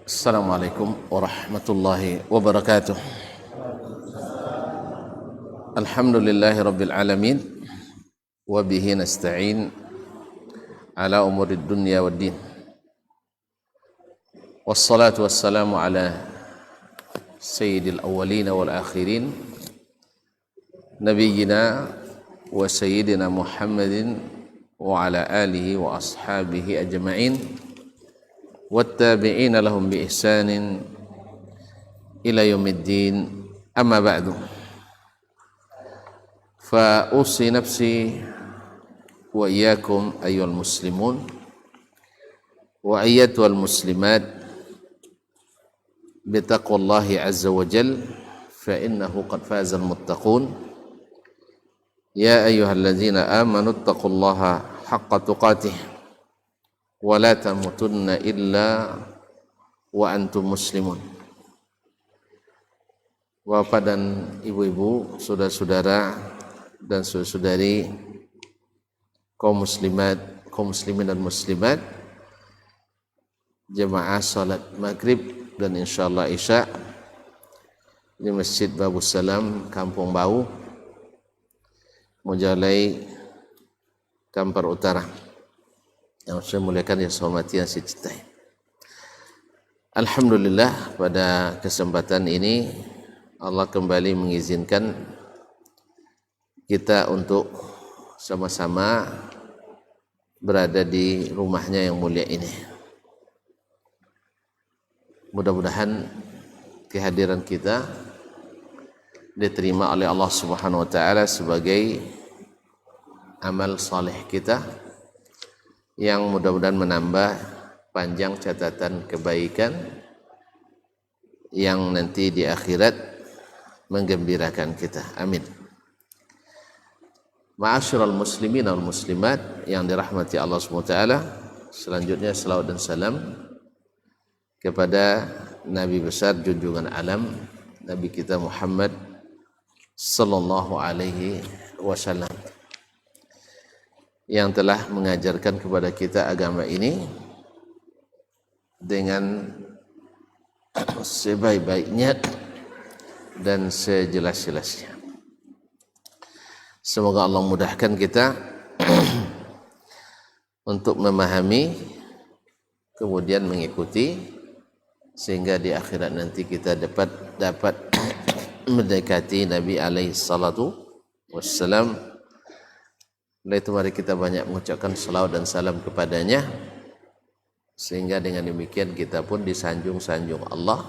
Assalamualaikum warahmatullahi wabarakatuh. Alhamdulillahi rabbil alamin wa bihi nasta'in ala umurid dunya waddin. Wassalatu wassalamu ala sayyidil awwalin wal akhirin nabiyyina wa sayyidina Muhammadin wa ala alihi wa ashabihi ajma'in wattabi'ina lahum bi ihsanin ila yaumiddin, amma ba'du. Fa usi nafsi wa iyyakum ayyuhal muslimun wa ayyatuhal muslimat bi taqwallahi azza wa jal, fa innahu qad fazal muttaqun. Ya ayyuhalladzina amanu taqullaha haqqa tuqatih wa la tamutunna illa wa antum muslimun. Bapak dan ibu-ibu, saudara-saudara dan saudari, kaum muslimat, kaum muslimin dan muslimat, jemaah salat maghrib dan insyaallah isya di Masjid Babus Salam, Kampung Bau, Mojalai, Kampar Utara, yang saya muliakan, yang saya hormati, yang saya cintai. Alhamdulillah, pada kesempatan ini Allah kembali mengizinkan kita untuk sama-sama berada di rumahnya yang mulia ini. Mudah-mudahan kehadiran kita diterima oleh Allah Subhanahu wa taala sebagai amal saleh kita, yang mudah-mudahan menambah panjang catatan kebaikan yang nanti di akhirat menggembirakan kita. Amin. Ma'asyiral muslimin wal muslimat yang dirahmati Allah Subhanahu wa taala, selanjutnya selawat dan salam kepada Nabi besar junjungan alam, Nabi kita Muhammad sallallahu alaihi wasallam, yang telah mengajarkan kepada kita agama ini dengan sebaik-baiknya dan sejelas-jelasnya. Semoga Allah mudahkan kita untuk memahami, kemudian mengikuti, sehingga di akhirat nanti kita dapat mendekati Nabi alaihi salatu wassalam. Oleh itu mari kita banyak mengucapkan salawat dan salam kepadanya, sehingga dengan demikian kita pun disanjung-sanjung Allah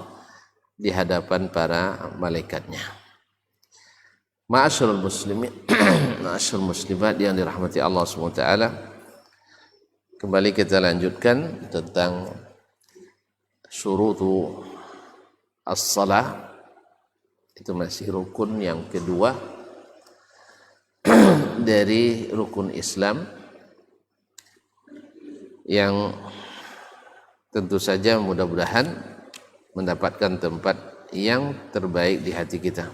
di hadapan para malaikatnya. Ma'asyiral muslimin, ma'asyiral muslimat yang dirahmati Allah SWT, kembali kita lanjutkan tentang syurutu as-salah. Itu masih rukun yang kedua dari rukun Islam, yang tentu saja mudah-mudahan mendapatkan tempat yang terbaik di hati kita.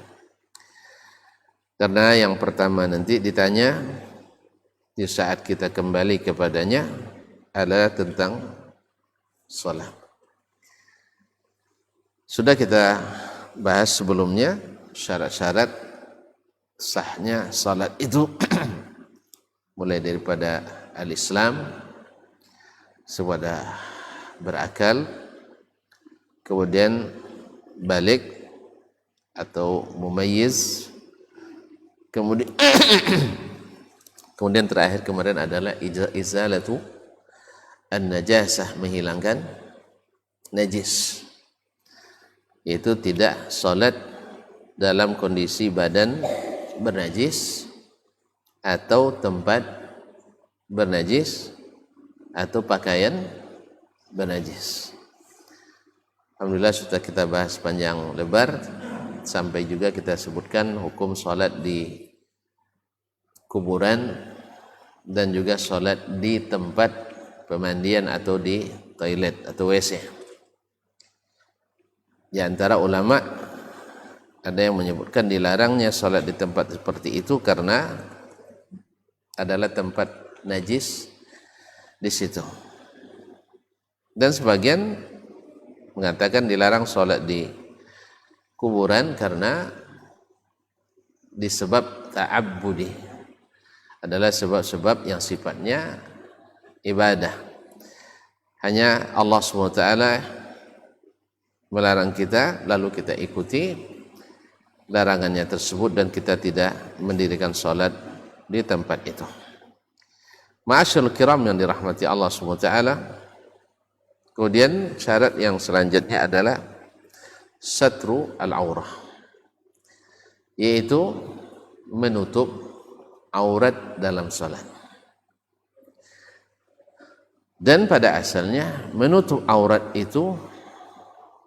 Karena yang pertama nanti ditanya di saat kita kembali kepadanya adalah tentang salat. Sudah kita bahas sebelumnya syarat-syarat sahnya salat itu mulai daripada al-Islam, sepada berakal, kemudian balik atau mumayyiz, kemudian terakhir kemarin adalah izalatu an-najasah, menghilangkan najis, yaitu tidak salat dalam kondisi badan bernajis atau tempat bernajis atau pakaian bernajis. Alhamdulillah sudah kita bahas panjang lebar, sampai juga kita sebutkan hukum salat di kuburan dan juga salat di tempat pemandian atau di toilet atau WC. Di antara ulama ada yang menyebutkan dilarangnya salat di tempat seperti itu karena adalah tempat najis di situ. Dan sebagian mengatakan dilarang sholat di kuburan karena disebab ta'abbudi, adalah sebab-sebab yang sifatnya ibadah. Hanya Allah SWT melarang kita, lalu kita ikuti larangannya tersebut dan kita tidak mendirikan sholat di tempat itu. Ma'asyarul kiram yang dirahmati Allah SWT, kemudian syarat yang selanjutnya adalah satru al-aurah, yaitu menutup aurat dalam sholat. Dan pada asalnya menutup aurat itu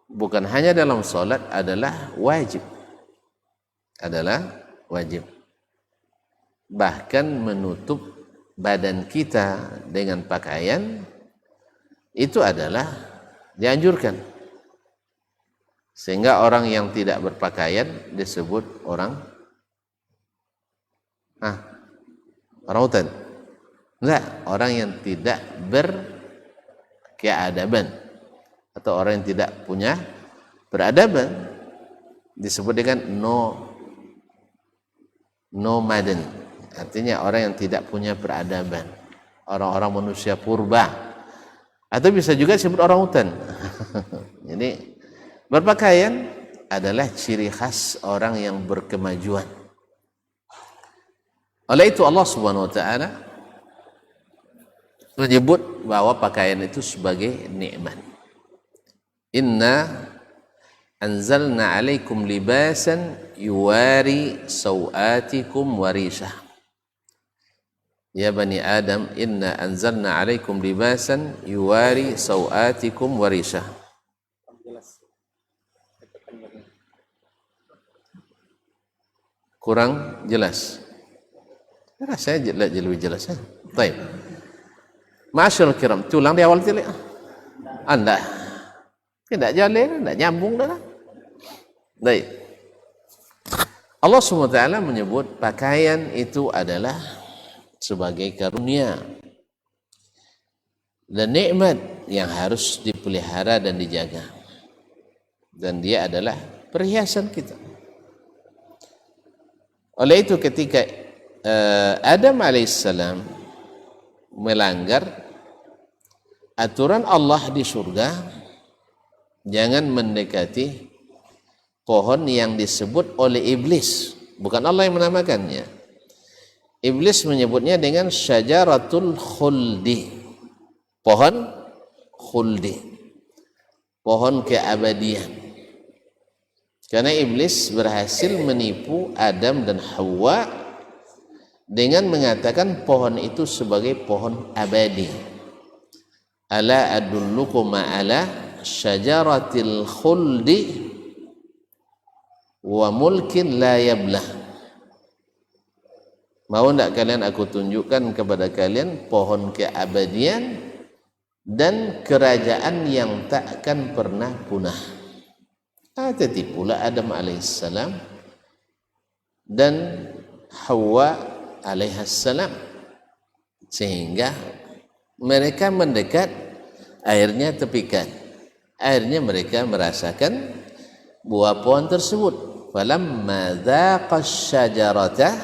bukan hanya dalam sholat, adalah wajib. Bahkan menutup badan kita dengan pakaian itu adalah dianjurkan. Sehingga orang yang tidak berpakaian disebut orang utan. Enggak, orang yang tidak berkeadaban atau orang yang tidak punya peradaban disebut dengan nomaden, artinya orang yang tidak punya peradaban, orang-orang manusia purba, atau bisa juga disebut orang hutan. Jadi berpakaian adalah ciri khas orang yang berkemajuan. Oleh itu Allah Subhanahu wa taala menyebut bahwa pakaian itu sebagai nikmat. Inna anzalna alaikum libasan yuwari sawatikum warisha. Ya bani Adam, inna anzalna alaikum libasan yuwari sawatikum warisha. Kurang jelas. Rasanya lebih jelas. Baik. Masyaallah kiram, tulang di awal tilik. Anda tidak jalan, tidak nyambung dah. Baik. Allah SWT menyebut pakaian itu adalah sebagai karunia dan nikmat yang harus dipelihara dan dijaga. Dan dia adalah perhiasan kita. Oleh itu ketika Adam alaihissalam melanggar aturan Allah di surga, jangan mendekati pohon yang disebut oleh iblis, bukan Allah yang menamakannya. Iblis menyebutnya dengan syajaratul khuldi, pohon khuldi, pohon keabadian. Karena iblis berhasil menipu Adam dan Hawa dengan mengatakan pohon itu sebagai pohon abadi. Ala adullukum ala syajaratil khuldi wa mulkin la yablah. Mau tidak kalian aku tunjukkan kepada kalian pohon keabadian dan kerajaan yang takkan pernah punah. Tertipulah Adam alaihissalam dan Hawa alaihissalam, sehingga mereka mendekat, airnya tepikan, akhirnya mereka merasakan buah pohon tersebut. Falamma dhaqa syajarata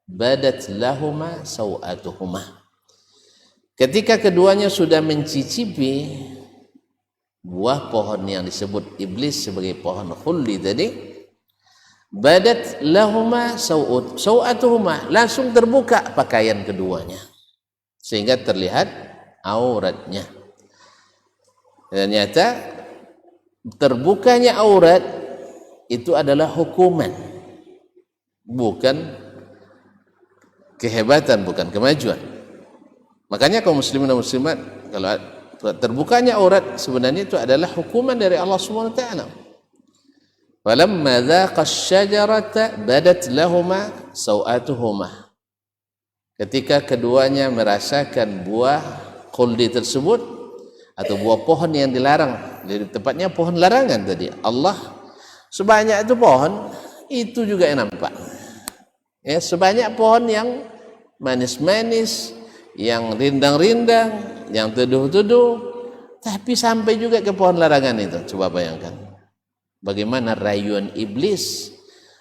badat lahuma sawatuhuma. Ketika keduanya sudah mencicipi buah pohon yang disebut iblis sebagai pohon khuldi tadi, badat lahuma sawatuhuma, langsung terbuka pakaian keduanya sehingga terlihat auratnya. Ternyata terbukanya aurat itu adalah hukuman, bukan kehebatan, bukan kemajuan. Makanya kaum muslimin dan muslimat, kalau terbukanya aurat sebenarnya itu adalah hukuman dari Allah Subhanahu wa taala. Falamma dhaqa asy-syajarata badat lahuma sawatuhuma. Ketika keduanya merasakan buah khuldi tersebut atau buah pohon yang dilarang, jadi tepatnya pohon larangan tadi. Allah sebanyak itu pohon itu juga yang nampak. Ya, sebanyak pohon yang manis-manis, yang rindang-rindang, yang teduh-teduh, tapi sampai juga ke pohon larangan itu. Coba bayangkan bagaimana rayuan iblis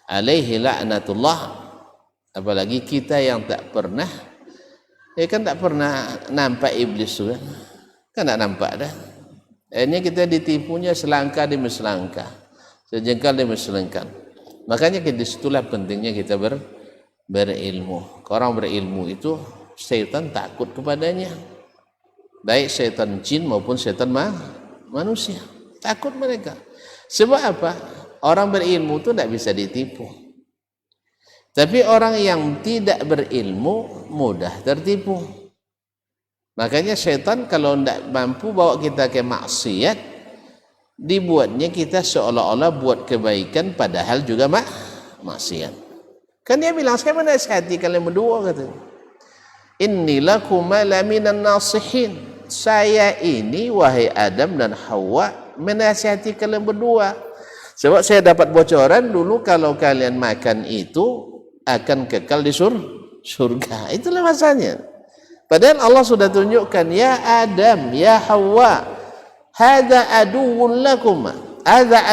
alaihi la'natullah, apalagi kita yang tak pernah nampak iblis tu kan tak nampak dah. Ini kita ditipunya selangkah demi selangkah, sejengkal demi selengkal. Makanya disitulah pentingnya kita berilmu. Orang berilmu itu syaitan takut kepadanya, baik syaitan jin maupun syaitan manusia, takut mereka. Sebab apa? Orang berilmu itu tidak bisa ditipu. Tapi orang yang tidak berilmu mudah tertipu. Makanya syaitan kalau tidak mampu bawa kita ke maksiat, dibuatnya kita seolah-olah buat kebaikan padahal juga maksiat. Kan dia bilang, saya menasihati kalian berdua, kata. Inni lakuma laminan nasihin. Saya ini, wahai Adam dan Hawa, menasihati kalian berdua. Sebab saya dapat bocoran dulu kalau kalian makan itu akan kekal di surga. Itulah masanya. Padahal Allah sudah tunjukkan, ya Adam, ya Hawa, hadza aduwwun lakum, hadza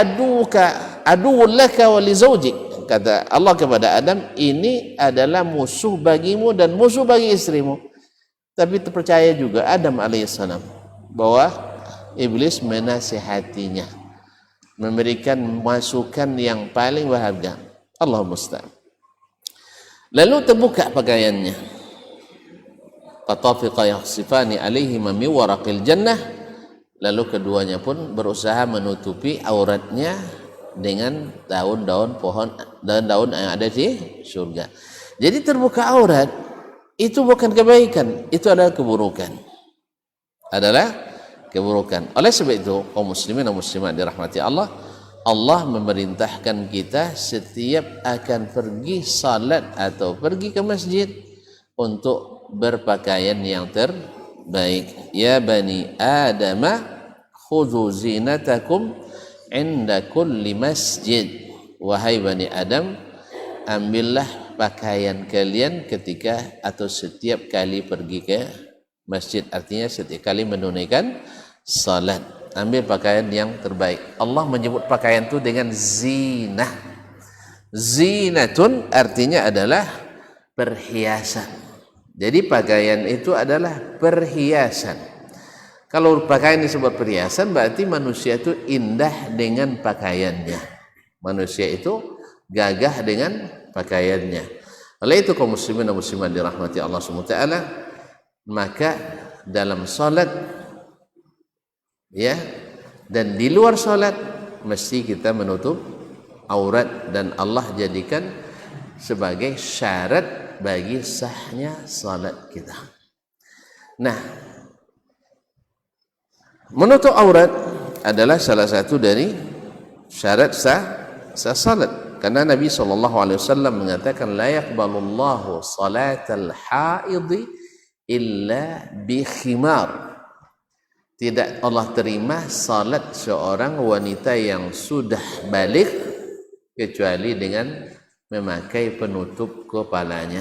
aduwwun laka wa li zawjik. Kata Allah kepada Adam, ini adalah musuh bagimu dan musuh bagi istrimu. Tapi terpercaya juga Adam alaihissalam bahwa iblis menasihatinya, memberikan masukan yang paling berharga. Allah musta'an. Lalu terbuka pakaiannya. Fatafiqa yakhsifani alaihima min waraqil jannah. Lalu keduanya pun berusaha menutupi auratnya dengan daun-daun pohon dan daun yang ada di surga. Jadi terbuka aurat itu bukan kebaikan, itu adalah keburukan. Oleh sebab itu, kaum muslimin dan muslimat dirahmati Allah, Allah memerintahkan kita setiap akan pergi salat atau pergi ke masjid untuk berpakaian yang terbaik. Ya bani Adama khudhu zinatakum inda kulli masjid. Wahai bani Adam, ambillah pakaian kalian ketika atau setiap kali pergi ke masjid. Artinya setiap kali menunaikan salat, ambil pakaian yang terbaik. Allah menyebut pakaian itu dengan zinah. Zinatun artinya adalah perhiasan. Jadi pakaian itu adalah perhiasan. Kalau pakaian disebut perhiasan, berarti manusia itu indah dengan pakaiannya. Manusia itu gagah dengan pakaiannya. Oleh itu kaum muslimin dan muslimat dirahmati Allah SWT, maka dalam salat ya dan di luar salat mesti kita menutup aurat, dan Allah jadikan sebagai syarat bagi sahnya salat kita. Nah, menutup aurat adalah salah satu dari syarat sah salat. Karena Nabi SAW mengatakan, la yaqbalullahu salatal haidhi illa bi khimar. Tidak Allah terima salat seorang wanita yang sudah balik kecuali dengan memakai penutup kepalanya.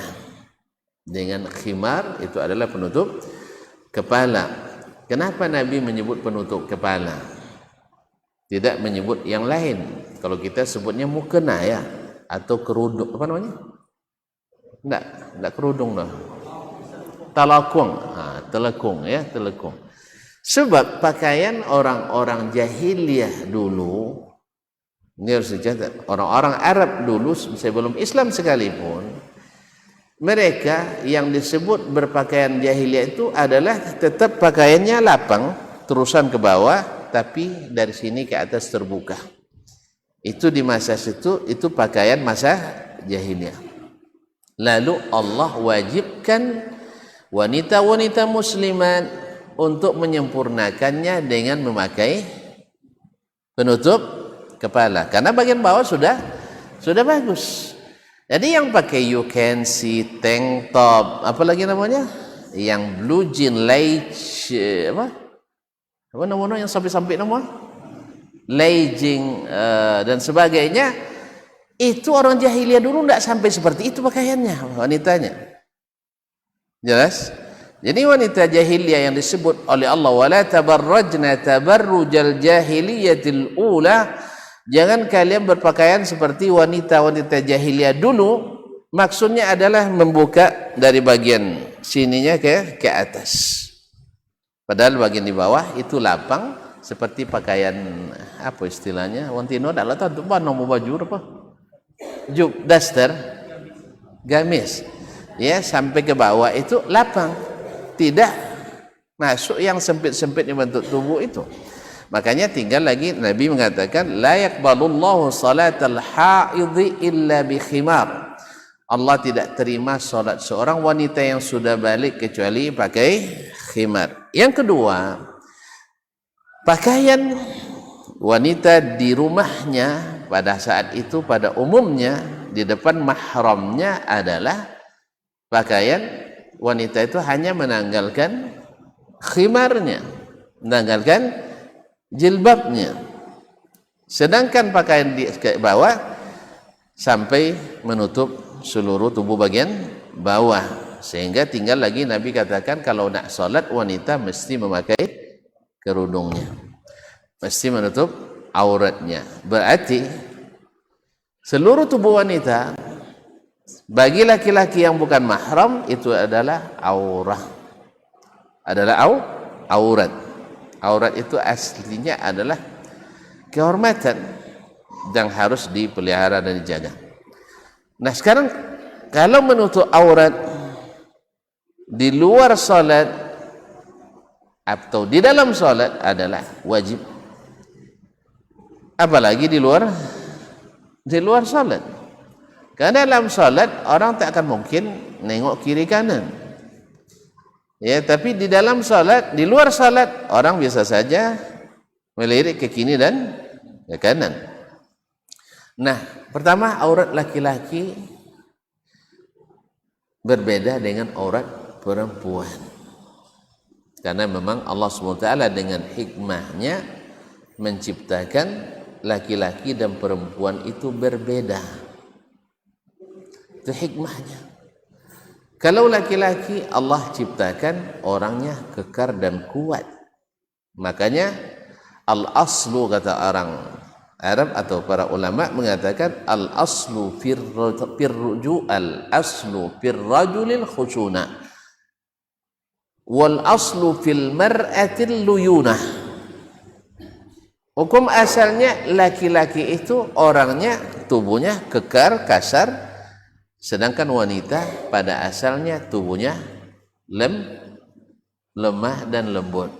Dengan khimar, itu adalah penutup kepala. Kenapa Nabi menyebut penutup kepala, tidak menyebut yang lain? Kalau kita sebutnya mukena ya, atau kerudung, apa namanya? Enggak kerudung lah. Talakung, telekung ya, telekung. Sebab pakaian orang-orang jahiliyah dulu, ini harus dicatat, orang-orang Arab dulu sebelum Islam sekalipun, mereka yang disebut berpakaian jahiliyah itu adalah tetap pakaiannya lapang terusan ke bawah, tapi dari sini ke atas terbuka. Itu di masa itu pakaian masa jahiliyah. Lalu Allah wajibkan wanita-wanita muslimat untuk menyempurnakannya dengan memakai penutup kepala, karena bagian bawah sudah bagus. Jadi yang pakai you can see, tank top, apa lagi namanya, yang blue jean, apa namanya yang sampai nama legging dan sebagainya, itu orang jahiliyah dulu tidak sampai seperti itu pakaiannya wanitanya. Jelas? Jadi wanita jahiliyah yang disebut oleh Allah wala tabarrajna tabarrujal jahiliyatil ula, jangan kalian berpakaian seperti wanita-wanita jahiliyah dulu. Maksudnya adalah membuka dari bagian sininya ke atas. Padahal bagian di bawah itu lapang seperti pakaian apa istilahnya? Wantino dak lata apa nama baju apa? Daster, gamis. Ya, sampai ke bawah itu lapang. Tidak masuk yang sempit-sempit di bentuk tubuh itu. Makanya tinggal lagi Nabi mengatakan la yaqbalullahu salatal haidhi illa bi khimar. Allah tidak terima salat seorang wanita yang sudah balik kecuali pakai khimar. Yang kedua, pakaian wanita di rumahnya pada saat itu pada umumnya di depan mahramnya adalah pakaian wanita itu hanya menanggalkan khimarnya, menanggalkan jilbabnya. Sedangkan pakaian di bawah sampai menutup seluruh tubuh bagian bawah. Sehingga tinggal lagi Nabi katakan kalau nak salat wanita mesti memakai kerudungnya. Mesti menutup auratnya. Berarti seluruh tubuh wanita bagi laki-laki yang bukan mahram itu adalah aurah. Adalah aurat. Aurat itu aslinya adalah kehormatan yang harus dipelihara dan dijaga. Nah, sekarang kalau menutup aurat di luar salat atau di dalam salat adalah wajib. Apalagi di luar salat. Karena dalam salat orang tak akan mungkin nengok kiri kanan. Ya, tapi di dalam salat, di luar salat orang biasa saja melirik ke kiri dan ke kanan. Nah, pertama aurat laki-laki berbeda dengan aurat perempuan. Karena memang Allah SWT dengan hikmahnya menciptakan laki-laki dan perempuan itu berbeda. Itu hikmahnya. Kalau laki-laki Allah ciptakan orangnya kekar dan kuat. Makanya al-aslu kata orang Arab atau para ulama mengatakan al-aslu firruju al-aslu firrajulil khushuna wal aslu fil mar'atil luyunah. Hukum asalnya laki-laki itu orangnya tubuhnya kekar, kasar. Sedangkan wanita pada asalnya tubuhnya lemah dan lembut.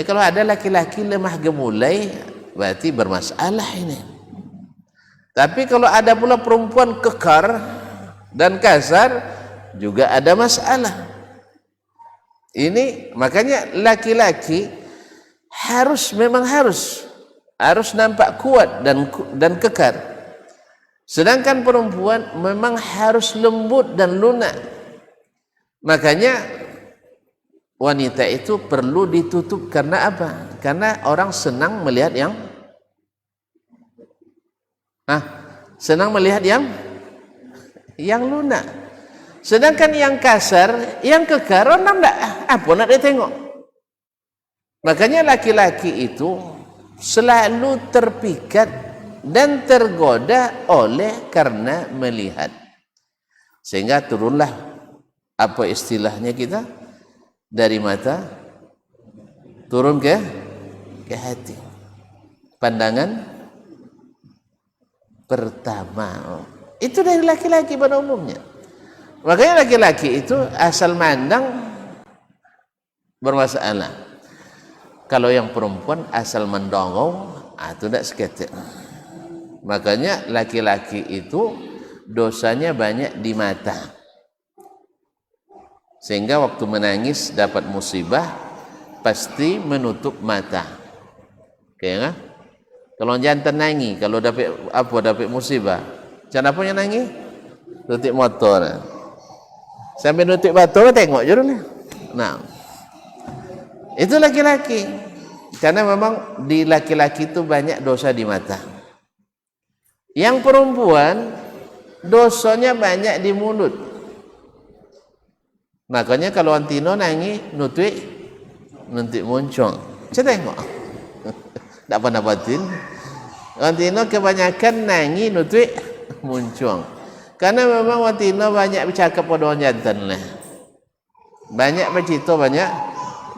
Kalau ada laki-laki lemah gemulai berarti bermasalah ini. Tapi kalau ada pula perempuan kekar dan kasar juga ada masalah. Ini makanya laki-laki memang harus nampak kuat dan kekar. Sedangkan perempuan memang harus lembut dan lunak. Makanya wanita itu perlu ditutup karena apa? Karena orang senang melihat yang lunak. Sedangkan yang kasar, yang kekar orang apa nak dia tengok. Makanya laki-laki itu selalu terpikat dan tergoda oleh karena melihat, sehingga turunlah apa istilahnya kita dari mata turun ke hati. Pandangan pertama itu dari laki-laki pada umumnya. Makanya laki-laki itu asal mandang bermasalah. Kalau yang perempuan asal mendongong itu tidak seketik. Makanya laki-laki itu dosanya banyak di mata, sehingga waktu menangis dapat musibah pasti menutup mata. Kayaknya kalau jantan nangis kalau dapat musibah, jangan apa yang nangis tutup motor sampai nutup batu tengok je dulu. Nah, itu laki-laki, karena memang di laki-laki itu banyak dosa di mata. Yang perempuan dosanya banyak di mulut. Makanya kalau antino nangi nutui nanti muncung. Saya tengok. Tak pernah batin. Antino kebanyakan nangi nutui muncung. Karena memang antino banyak bercakap pada orang jantan lah. Banyak bercerita banyak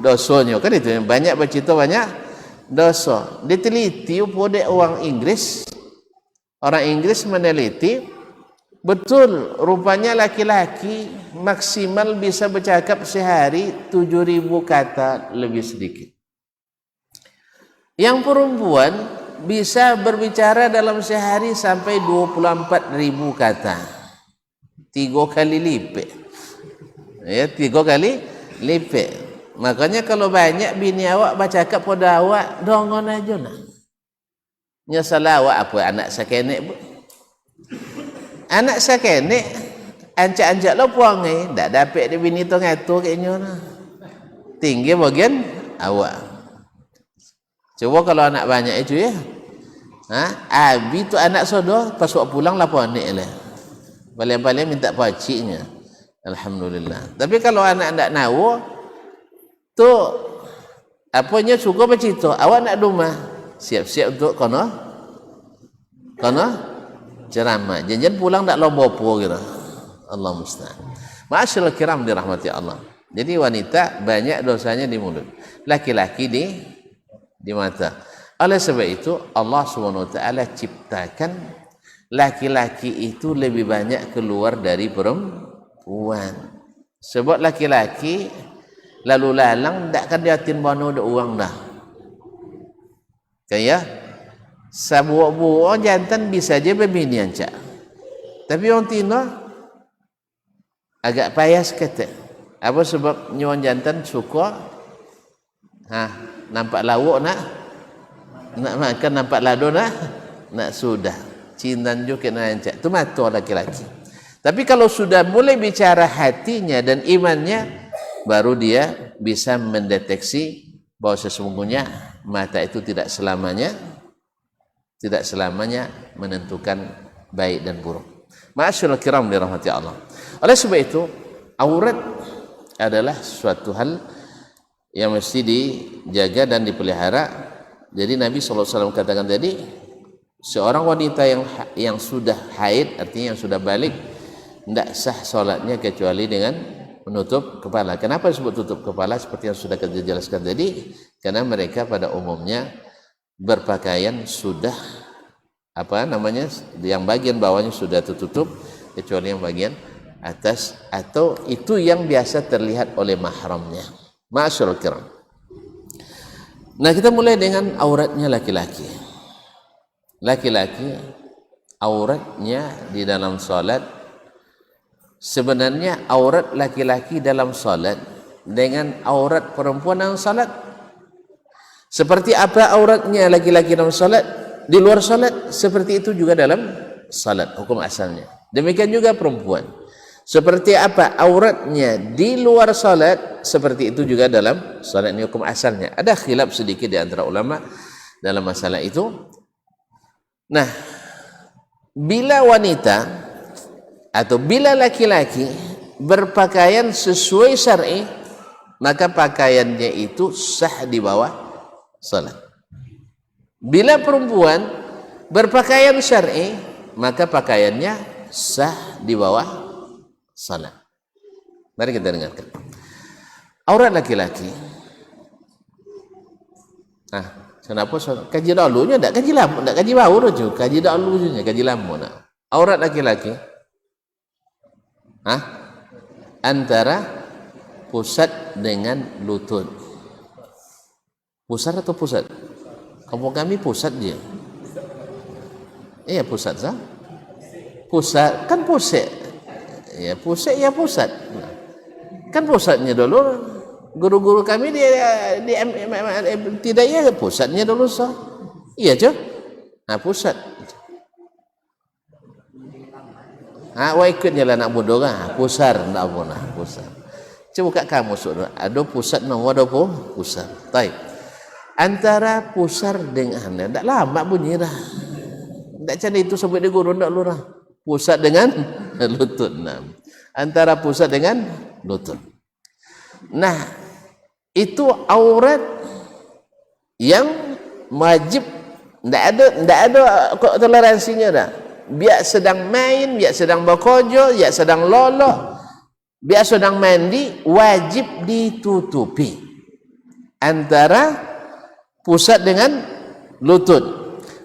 dosanya. Kan itu banyak bercerita banyak dosa. Diteliti pada orang Inggris. Orang Inggris meneliti, betul rupanya laki-laki maksimal bisa bercakap sehari 7.000 kata lebih sedikit. Yang perempuan bisa berbicara dalam sehari sampai 24.000 kata. 3 kali lipat. Ya, 3 kali lipat. Makanya kalau banyak bini awak bercakap pada awak, dongon aja lah. Nyesal awak apa anak sakenek bu? Anak sakenek ancak-ancak lo puang tak dapat dia bini tu ngatur kayaknya lah. Tinggi bagian awak. Coba kalau anak banyak itu ya. Abi tu anak sodo pas waktu pulang lah ponik lah. Paling-paling minta pakciknya. Alhamdulillah. Tapi kalau anak tak nawa tu apanya suka bercerita, awak nak rumah siap-siap untuk kono ceramah. Jangan pulang tak lobo-lobo gitu. Allah musta'an. Ma'asyiral kiram dirahmati Allah. Jadi wanita banyak dosanya di mulut, laki-laki di mata. Oleh sebab itu Allah Subhanahu wa taala ciptakan laki-laki itu lebih banyak keluar dari perempuan. Sebab laki-laki lalu lalang tak kan diatin bono ada uang dah. Kayak sabuak-buak jantan bisa je berbini ancak. Tapi orang Tino agak payas kata. Apa sebab nyuan jantan suka nampak lawak nak makan, nampak lado nak sudah. Cintan juga kena ancak. Itu mata laki-laki. Tapi kalau sudah mulai bicara hatinya dan imannya, baru dia bisa mendeteksi bahwa sesungguhnya mata itu tidak selamanya menentukan baik dan buruk. Ma'asyiral kiram dirahmati Allah. Oleh sebab itu aurat adalah suatu hal yang mesti dijaga dan dipelihara. Jadi Nabi SAW katakan tadi, seorang wanita yang sudah haid, artinya yang sudah balik, tidak sah solatnya kecuali dengan menutup kepala. Kenapa disebut tutup kepala? Seperti yang sudah kita jelaskan tadi, karena mereka pada umumnya berpakaian sudah yang bagian bawahnya sudah tertutup kecuali yang bagian atas, atau itu yang biasa terlihat oleh mahramnya. Ma'asyiral kiram. Nah, kita mulai dengan auratnya laki-laki. Laki-laki auratnya di dalam salat, sebenarnya aurat laki-laki dalam salat dengan aurat perempuan dalam salat seperti apa auratnya laki-laki dalam salat, di luar salat seperti itu juga dalam salat hukum asalnya. Demikian juga perempuan, seperti apa auratnya di luar salat seperti itu juga dalam salat, ini hukum asalnya. Ada khilaf sedikit di antara ulama dalam masalah itu. Nah, bila wanita atau bila laki-laki berpakaian sesuai syar'i, maka pakaiannya itu sah di bawah salat. Bila perempuan berpakaian syar'i, maka pakaiannya sah di bawah salat. Mari kita dengarkan. Aurat laki-laki. Kenapa kaji dahulunya tak kaji lama, tak kaji baru tu, kaji dahulunya, kaji lama nak. Aurat laki-laki antara pusat dengan lutut. Pusat atau pusat? Kampung kami pusat dia. Iya pusat sah. Pusat kan pusat. Ya pusat ya pusat. Kan pusatnya dulu guru-guru kami di tidak ya pusatnya dulu sah. Iya cuy. Pusat. Wah ikutnya lah nak bodoh kan. Pusar nak apa nak pusar. Coba kat kamu sudah ada pusat nama ada apa? Pusar. Baik. Antara pusar dengan tak lama bunyi dah. Tak macam itu sampai dia guru tak lurah. Pusat dengan lutut. Antara pusat dengan lutut. Nah, itu aurat yang wajib, tidak ada kok toleransinya dah. Biar sedang main, biar sedang berkojo, biar sedang lolo, biar sedang mandi, wajib ditutupi antara pusat dengan lutut.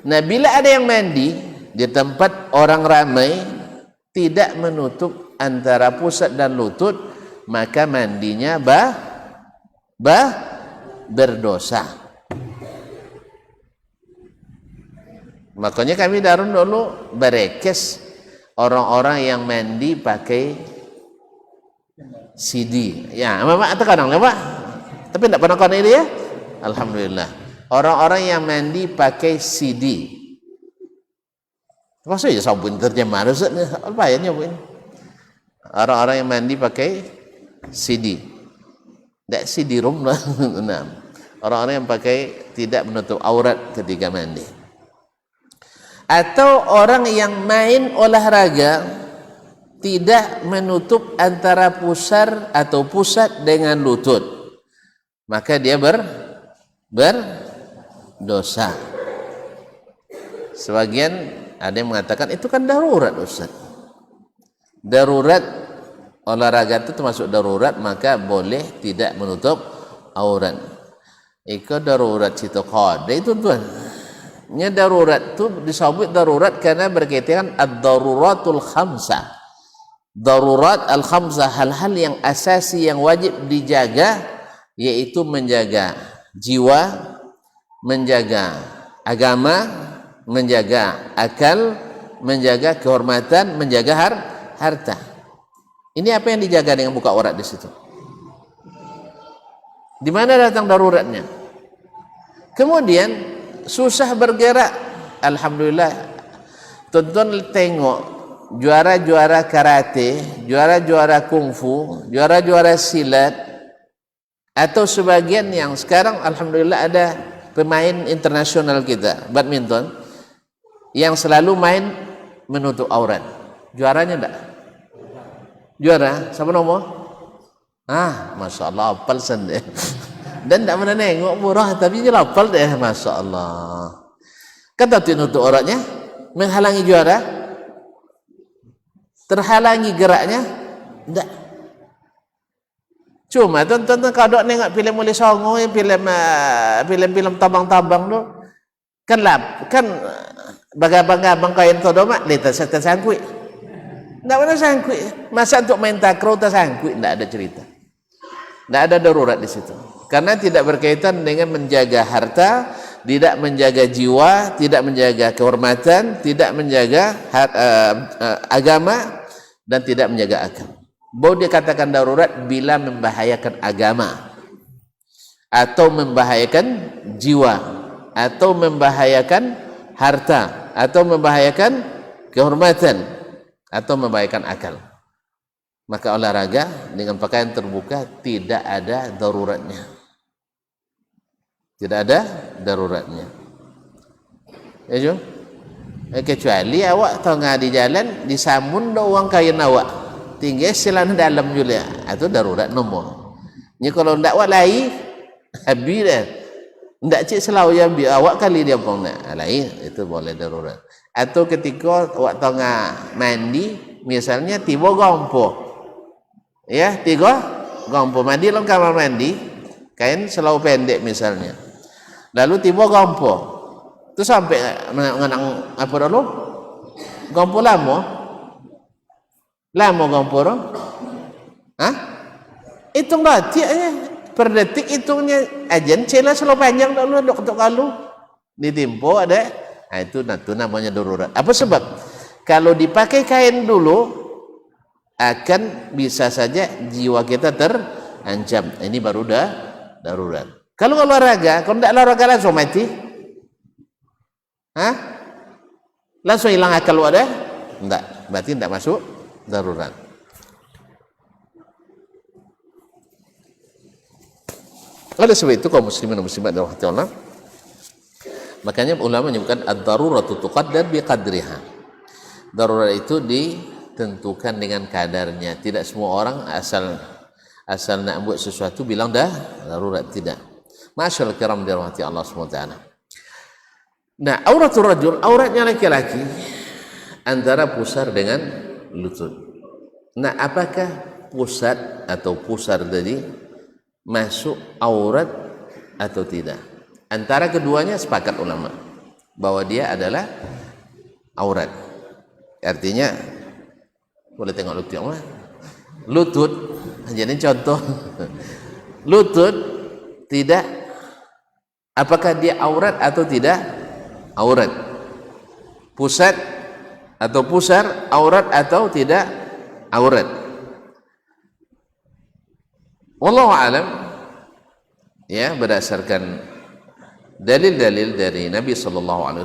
Nah, bila ada yang mandi di tempat orang ramai tidak menutup antara pusat dan lutut, maka mandinya berdosa. Makanya kami darun dulu berekes orang-orang yang mandi pakai CD. Ya, Bapak terkadang ya Pak. Tapi tidak pernah kena ini ya. Alhamdulillah. Orang-orang yang mandi pakai CD. Maksudnya sabun terjemah rusaknya. Apa ya nyobain? Orang-orang yang mandi pakai CD. Tidak CD-ROM lah. Orang-orang yang pakai tidak menutup aurat ketika mandi. Atau orang yang main olahraga tidak menutup antara pusar atau pusat dengan lutut, maka dia berdosa. Sebagian ada yang mengatakan itu kan darurat, Ustaz. Darurat olahraga itu termasuk darurat, maka boleh tidak menutup aurat. Itu darurat situ qada itu tuan. Nya darurat itu disebut darurat karena berkaitan ad-daruratul khamsah. Darurat al-khamsah, hal-hal yang asasi yang wajib dijaga, yaitu menjaga jiwa, menjaga agama, menjaga akal, menjaga kehormatan, menjaga harta. Ini apa yang dijaga dengan buka aurat di situ? Di mana datang daruratnya? Kemudian susah bergerak. Alhamdulillah, tonton tengok juara-juara karate, juara-juara kungfu, juara-juara silat, atau sebagian yang sekarang alhamdulillah ada pemain internasional kita badminton yang selalu main menutup aurat. Juaranya enggak? Juara siapa nomor? Masya Allah, apal sendiri. Dan tidak pernah nengok murah, tapi dia lapal deh, Masya Allah. Kata tutup auratnya, menghalangi juara, terhalangi geraknya, tidak. Cuma tonton kalau nengok film Muli Songo, film-film tabang-tabang tu, kan bagabang-bagabang kain todomak, lihat saya tersangkui. Tidak pernah sangkui. Masa untuk main takraw tersangkui, tidak ada cerita. Tidak ada darurat di situ. Karena tidak berkaitan dengan menjaga harta, tidak menjaga jiwa, tidak menjaga kehormatan, tidak menjaga agama, dan tidak menjaga akal. Baru dikatakan darurat bila membahayakan agama, atau membahayakan jiwa, atau membahayakan harta, atau membahayakan kehormatan, atau membahayakan akal. Maka olahraga dengan pakaian terbuka tidak ada daruratnya. Tidak ada daruratnya. Ya Jom? Kecuali awak tengah di jalan disamun doang kain awak, tinggal selana dalam juga, itu darurat nomor. Ni kalau ndak awak lai habis dah. Ndak cik selau yang bi awak kali dia pun nak lain, itu boleh darurat. Atau ketika awak tengah mandi misalnya tiba gompo. Ya, tiga gompo mandi dalam kamar mandi, kain selau pendek misalnya. Lalu tiba gompo. Tu sampai mengenang apa dulu? Gompo lama. Lama gompo dong. Hitung detiknya. Per detik hitungnya ajan cela selau panjang dulu untuk kalu. Ditimpo ada. Itu namanya darurat. Apa sebab? Kalau dipakai kain dulu akan bisa saja jiwa kita terancam. Ini baru dah darurat. Kalau olahraga, kalau tidak olahraga langsung mati, langsung hilang akal ada? Tidak, berarti tidak masuk darurat. Oleh sebab itu kaum muslimin dan muslimat dirahmati Allah, makanya ulama menyebutkan ad-daruratu tuqaddar biqadriha. Darurat itu ditentukan dengan kadarnya. Tidak semua orang asal asal nak buat sesuatu bilang dah darurat, tidak. Masyaallah kiram dirahmati Allah SWT. Nah, auratul rajul, auratnya laki-laki antara pusar dengan lutut. Nah, apakah pusat atau pusar tadi masuk aurat atau tidak? Antara keduanya sepakat ulama bahwa dia adalah aurat. Artinya boleh tengok lutut mana? Lutut, jadi contoh lutut tidak, apakah dia aurat atau tidak aurat? Pusat atau pusar aurat atau tidak aurat? Wallahu alam, ya, berdasarkan dalil-dalil dari Nabi SAW,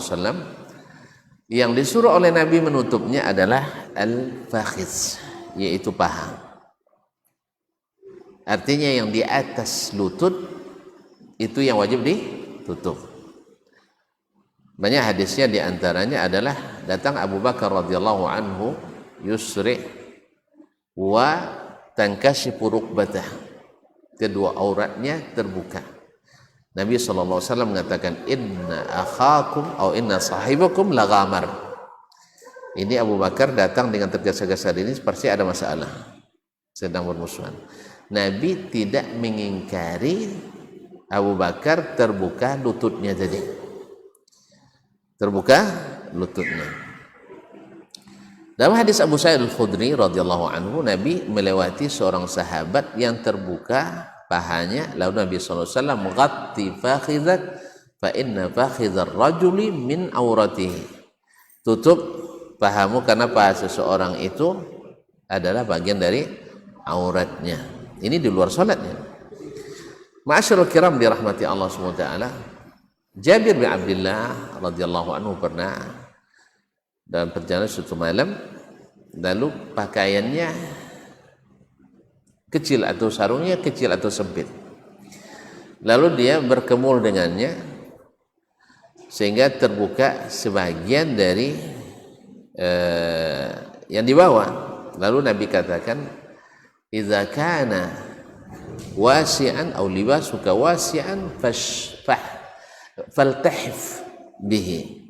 yang disuruh oleh Nabi menutupnya adalah al-fakhidz, yaitu paha. Artinya yang di atas lutut itu yang wajib ditutup. Banyak hadisnya, diantaranya adalah datang Abu Bakar radhiyallahu anhu yusri wa tankashifu rukbatah, kedua auratnya terbuka. Nabi SAW mengatakan, inna akhakum atau inna sahibakum laghamar. Ini Abu Bakar datang dengan tergesa-gesa ini, seperti ada masalah, sedang bermusuhan. Nabi tidak mengingkari Abu Bakar terbuka lututnya tadi, terbuka lututnya. Dalam hadis Abu Sa'id Al-Khudri radhiyallahu anhu, Nabi melewati seorang sahabat yang terbuka pahanya, lalu Nabi SAW mengghatti fakhidhak fa inna fakhidhar rajuli min auratihi, tutup pahamu karena paha seseorang itu adalah bagian dari auratnya. Ini di luar salatnya. Ma'asyiral kiram dirahmati Allah SWT, Jabir bin Abdullah radhiyallahu anhu pernah dalam perjalanan suatu malam, lalu pakaiannya kecil atau sarungnya kecil atau sempit, lalu dia berkemul dengannya sehingga terbuka sebagian dari yang di bawah. Lalu Nabi katakan, idza kana wasi'an aw libasuka wasi'an faltahif bihi,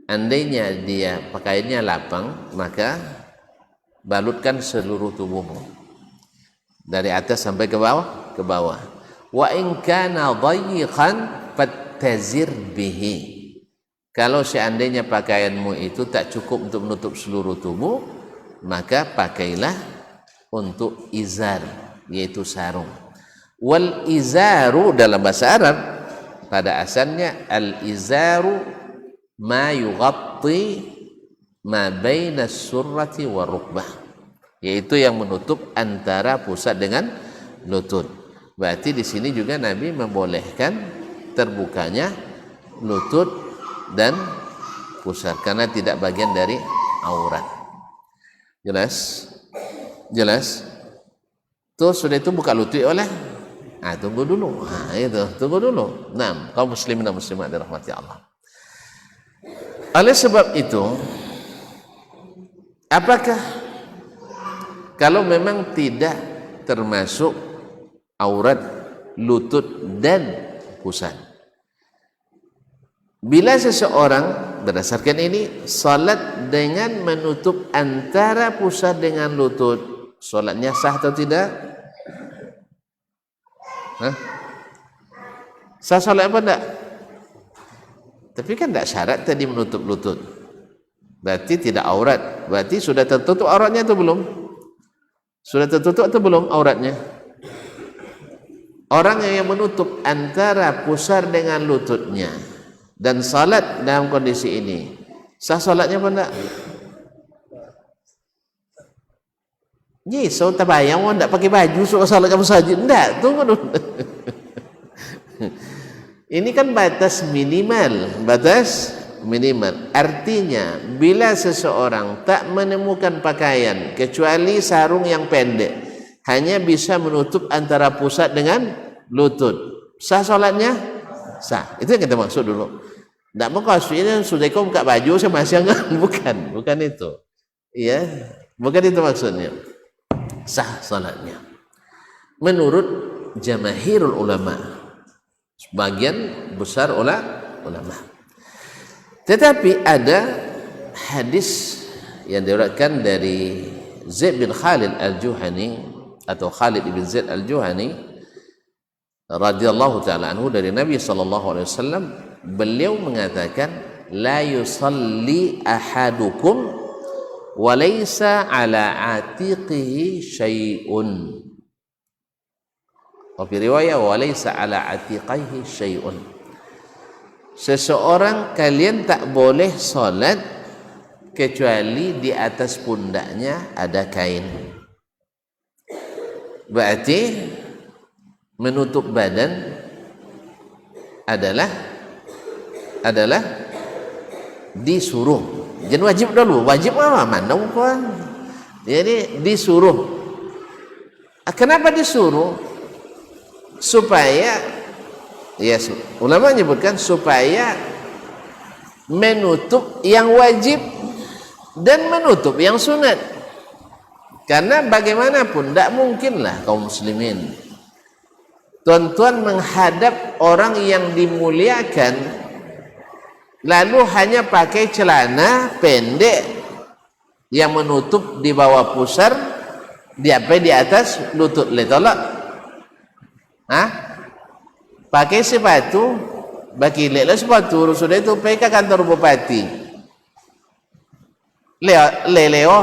andainya dia pakaiannya lapang, maka balutkan seluruh tubuhmu dari atas sampai ke bawah. Wa in kana dhayyiqan fattazir bihi, kalau seandainya pakaianmu itu tak cukup untuk menutup seluruh tubuh, maka pakailah untuk izar, yaitu sarung. Wal izaru dalam bahasa Arab pada asalnya al izaru ma yughatti ma baina surrati wa rukbah, yaitu yang menutup antara pusat dengan lutut. Berarti di sini juga Nabi membolehkan terbukanya lutut dan pusat karena tidak bagian dari aurat. Jelas? Tuh sudah itu buka lutut oleh. Tunggu dulu. Tunggu dulu. Nah, kaum muslimin dan muslimat dirahmati Allah. Oleh sebab itu, apakah kalau memang tidak termasuk aurat lutut dan pusat, bila seseorang berdasarkan ini salat dengan menutup antara pusat dengan lutut, salatnya sah atau tidak? Sah salat apa enggak? Tapi kan tidak syarat tadi menutup lutut, berarti tidak aurat. Berarti sudah tertutup auratnya atau belum? Sudah tertutup atau belum auratnya? Orang yang menutup antara pusar dengan lututnya dan salat dalam kondisi ini, sah salatnya apa enggak? Ni so tabayang orang tak pakai baju so salat kamu saja. Enggak, tunggu dulu. Ini kan batas minimal. Artinya bila seseorang tak menemukan pakaian kecuali sarung yang pendek, hanya bisa menutup antara pusat dengan lutut, sah salatnya? Sah. Itu yang kita maksud dulu. Tak maksudnya sudah kau buka baju saya masih enggak. Bukan itu. Ya, bukan itu maksudnya. Sah salatnya. menurut jamaahirul ulama, sebagian besar ulama. Tetapi ada hadis yang diriwayatkan dari Zaid bin Khalid al-Juhani atau Khalid bin Zaid al-Juhani radhiyallahu taala anhu dari Nabi sallallahu alaihi wasallam, beliau mengatakan la yusalli ahadukum wa laysa ala atiqihi syai'un. Wa fi riwayah wa laysa ala atiqihi syai'un. Seseorang kalian tak boleh salat kecuali di atas pundaknya ada kain. Berarti menutup badan adalah disuruh. Jangan wajib dulu. Wajib apa? Mana pun. Jadi disuruh. Kenapa disuruh? Supaya, ya ulama menyebutkan supaya menutup yang wajib dan menutup yang sunat. Karena bagaimanapun tidak mungkinlah kaum muslimin tuan-tuan menghadap orang yang dimuliakan lalu hanya pakai celana pendek yang menutup di bawah pusar, di atas lutut. Letolak pakai sepatu, bagi leklah sepatu sudah itu pergi ke kantor bupati Leo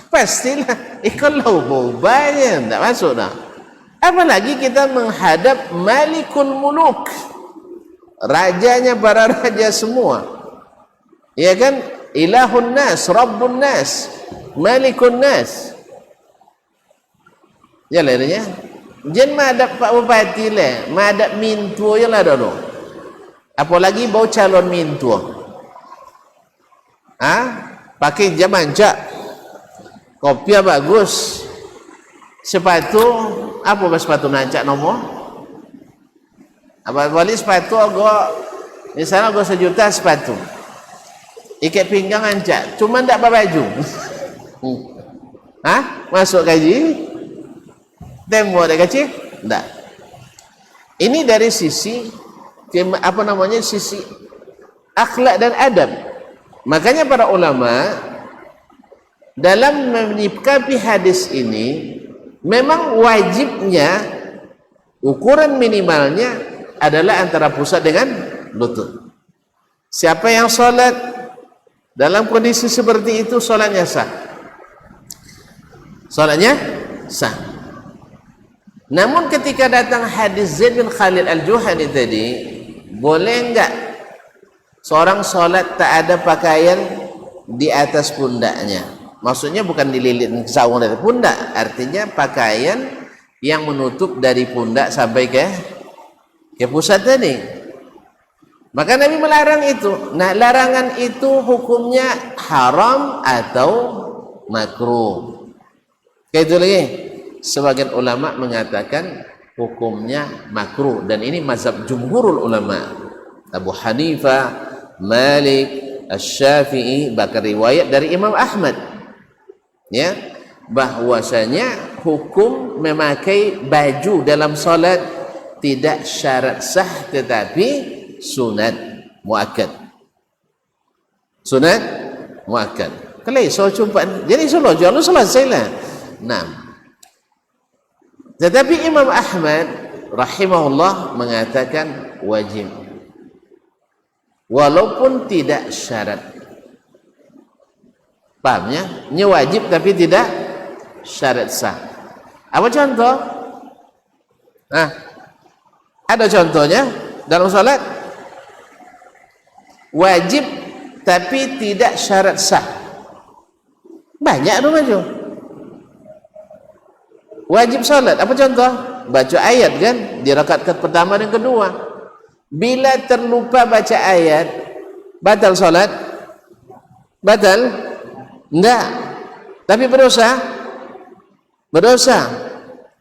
pastilah kalau bobanya tidak masuk dah. Apalagi kita menghadap Malikul Muluk, rajanya para raja semua, ya kan, Ilahun Nas, Rabbun Nas, Malikun Nas. Ya lainnya jangan menghadap Pak Bupati lah, menghadap mintu je lah dulu. Apalagi bau calon mintu, pakai zaman cak, kopiah bagus, sepatu apa sepatu nancak nomor apa balik sepatu misalnya 1 juta sepatu, ikat pinggang ancak, cuma ndak baju. Masuk gaji tembok dia kecil? Ndak. Ini dari sisi sisi akhlak dan adab. Makanya para ulama dalam menyikapi hadis ini memang wajibnya ukuran minimalnya adalah antara pusat dengan lutut. Siapa yang sholat dalam kondisi seperti itu, sholatnya sah. Sholatnya sah. Namun ketika datang hadis Zaid bin Khalid al-Juhani tadi, boleh enggak seorang sholat tak ada pakaian di atas pundaknya? Maksudnya bukan dililit saung dari pundak, artinya pakaian yang menutup dari pundak sampai ke pusat tadi. Maka Nabi melarang itu. Nah, larangan itu hukumnya haram atau makruh. Kayak itu lagi. Sebagian ulama mengatakan hukumnya makruh, dan ini mazhab jumhurul ulama. Abu Hanifah, Malik, Asy-Syafi'i, bahkan riwayat dari Imam Ahmad, ya, bahwasanya hukum memakai baju dalam salat tidak syarat sah tetapi sunat muakkad. Sunat muakkad. Kalau so jumpa jadi solo jangan selesailah. Nah, tetapi Imam Ahmad rahimahullah mengatakan wajib, walaupun tidak syarat. Pahamnya? Ini wajib tapi tidak syarat sah. Apa contoh? Ada contohnya dalam salat wajib tapi tidak syarat sah. Banyak tu maju. Wajib salat, apa contoh? Baca ayat kan di rakaat pertama dan kedua. Bila terlupa baca ayat, batal salat? Batal? Enggak. Tapi berdosa? Berdosa.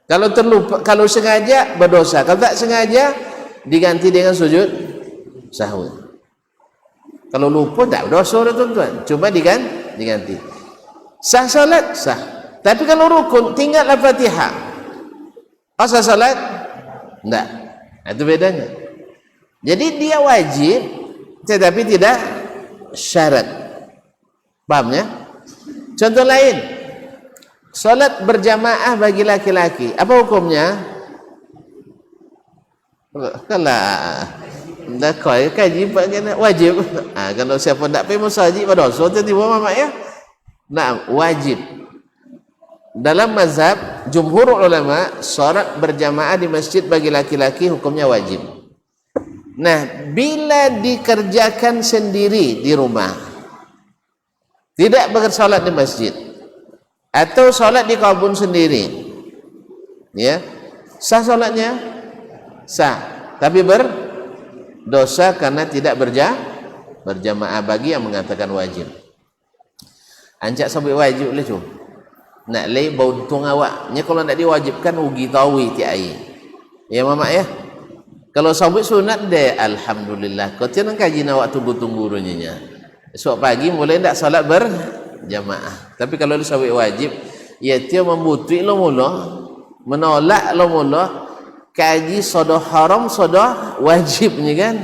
Kalau terlupa, kalau sengaja berdosa. Kalau tak sengaja diganti dengan sujud sahwi. Kalau lupa tak berdosa tuan-tuan. Cuma diganti. Sah salat? Sah. Tapi kalau rukun tinggal Al-Fatihah. Pas salat enggak. Itu bedanya. Jadi dia wajib tetapi tidak syarat. Paham ya? Contoh lain, salat berjamaah bagi laki-laki, apa hukumnya? Kalau dah kau kaji wajib. Kalau siapa tak pergi masjid pada dosa tiba mamak ya. Nah, wajib. Dalam mazhab jumhur ulama, salat berjamaah di masjid bagi laki-laki hukumnya wajib. Nah, bila dikerjakan sendiri di rumah, tidak bersolat di masjid, atau solat di kebun sendiri, ya, sah solatnya? Sah, tapi berdosa karena tidak berjamaah bagi yang mengatakan wajib. Ancak sampai wajib lah tu. Nak lay bau untung awaknya kalau nak diwajibkan ugi tawi ti ai. Ya mama ya. Kalau sampai sunat deh, alhamdulillah. Kau jangan kaji awak tunggu-tunggu runyanya. Esok pagi mulai tak salat berjamaah. Tapi kalau dia sampai wajib, ya dia membutuhi lo mula, menolak lo mula, kaji sodoh haram, sodoh wajibnya kan.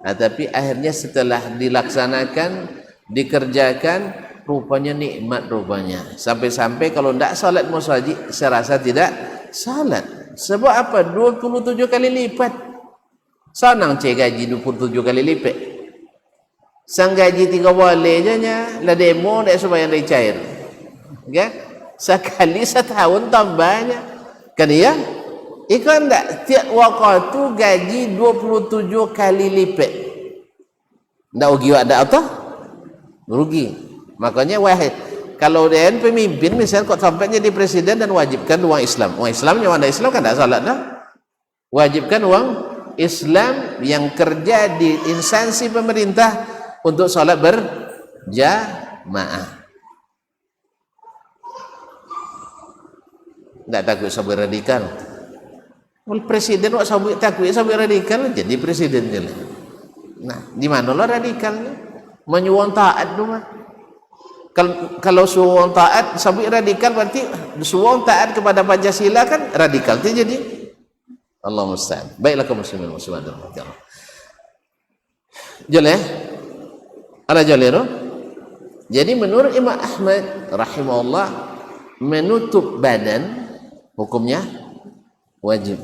Nah, tapi akhirnya setelah dilaksanakan, dikerjakan, rupanya nikmat rupanya. Sampai-sampai kalau tidak salat musajid, saya rasa tidak salat. Sebab apa? 27 kali lipat. Senang cek gaji 27 kali lipat. Sang gaji 3 boleh je nya, la demo dak supaya dia cair. Okay? Sekali setahun tambahnya. Kan ya? Ikan tak tiap waktu gaji 27 kali lipat. Ndak rugi ada apa? Rugi. Makanya wahid. Kalau dia pemimpin misalnya kok sampai jadi presiden dan wajibkan uang Islam. Uang Islamnya mana Islam kan tak salat dah. Wajibkan uang Islam yang kerja di instansi pemerintah untuk salat berjamaah. Tak takut sampai radikal. Presiden wak sampai takut sampai radikal jadi presiden je lah. Nah, di mana lah radikalnya? Menyuruh taat tu mah. Kalau suruh taat sampai radikal berarti suruh taat kepada Pancasila kan radikal tu jadi. Allah musta'an. Baiklah kaum muslimin muslimat. Jelas? Ada jalero? Jadi menurut Imam Ahmad rahimahullah, menutup badan hukumnya wajib.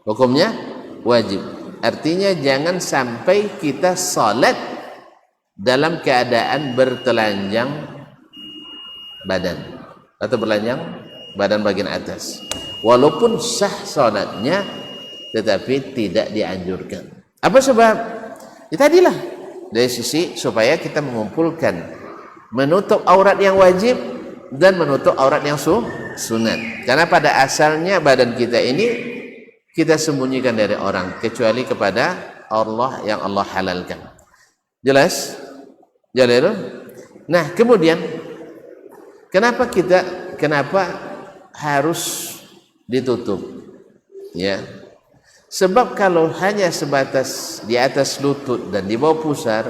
Hukumnya wajib. Artinya jangan sampai kita salat dalam keadaan bertelanjang badan atau bertelanjang badan bagian atas. Walaupun sah salatnya tetapi tidak dianjurkan. Apa sebab? Ya tadilah dari sisi supaya kita mengumpulkan menutup aurat yang wajib dan menutup aurat yang sunat. Karena pada asalnya badan kita ini kita sembunyikan dari orang kecuali kepada Allah yang Allah halalkan. Jelas? Jelas? Nah, kemudian kenapa harus ditutup? Ya. Sebab kalau hanya sebatas di atas lutut dan di bawah pusar,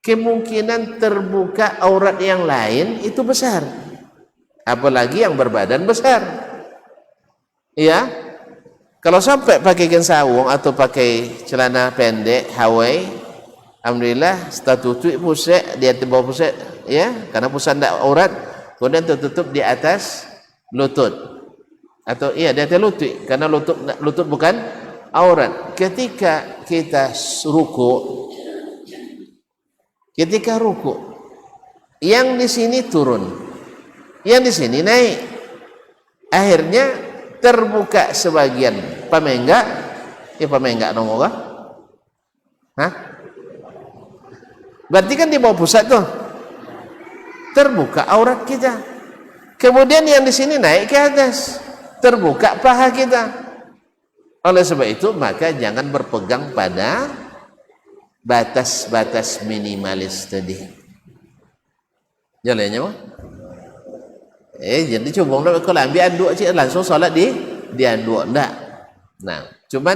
kemungkinan terbuka aurat yang lain itu besar. Apalagi yang berbadan besar. Ya. Kalau sampai pakai gensawung atau pakai celana pendek Hawaii, alhamdulillah statutu pusat di atas bawah pusat, ya, karena pusat tidak aurat, kemudian tertutup di atas lutut atau iya di atas lutut, karena lutut bukan aurat. Ketika kita ruku, yang di sini turun, yang di sini naik, akhirnya terbuka sebagian pamenggak, ya pamenggak nomor apa? Hah? Berarti kan di bawah pusat tuh terbuka aurat kita. Kemudian yang di sini naik ke atas, terbuka paha kita. Oleh sebab itu maka jangan berpegang pada batas-batas minimalis tadi. Jalannya mah? Jadi cuma kalau ambil anduk cik langsung solat di anduk enggak. Nah, cuman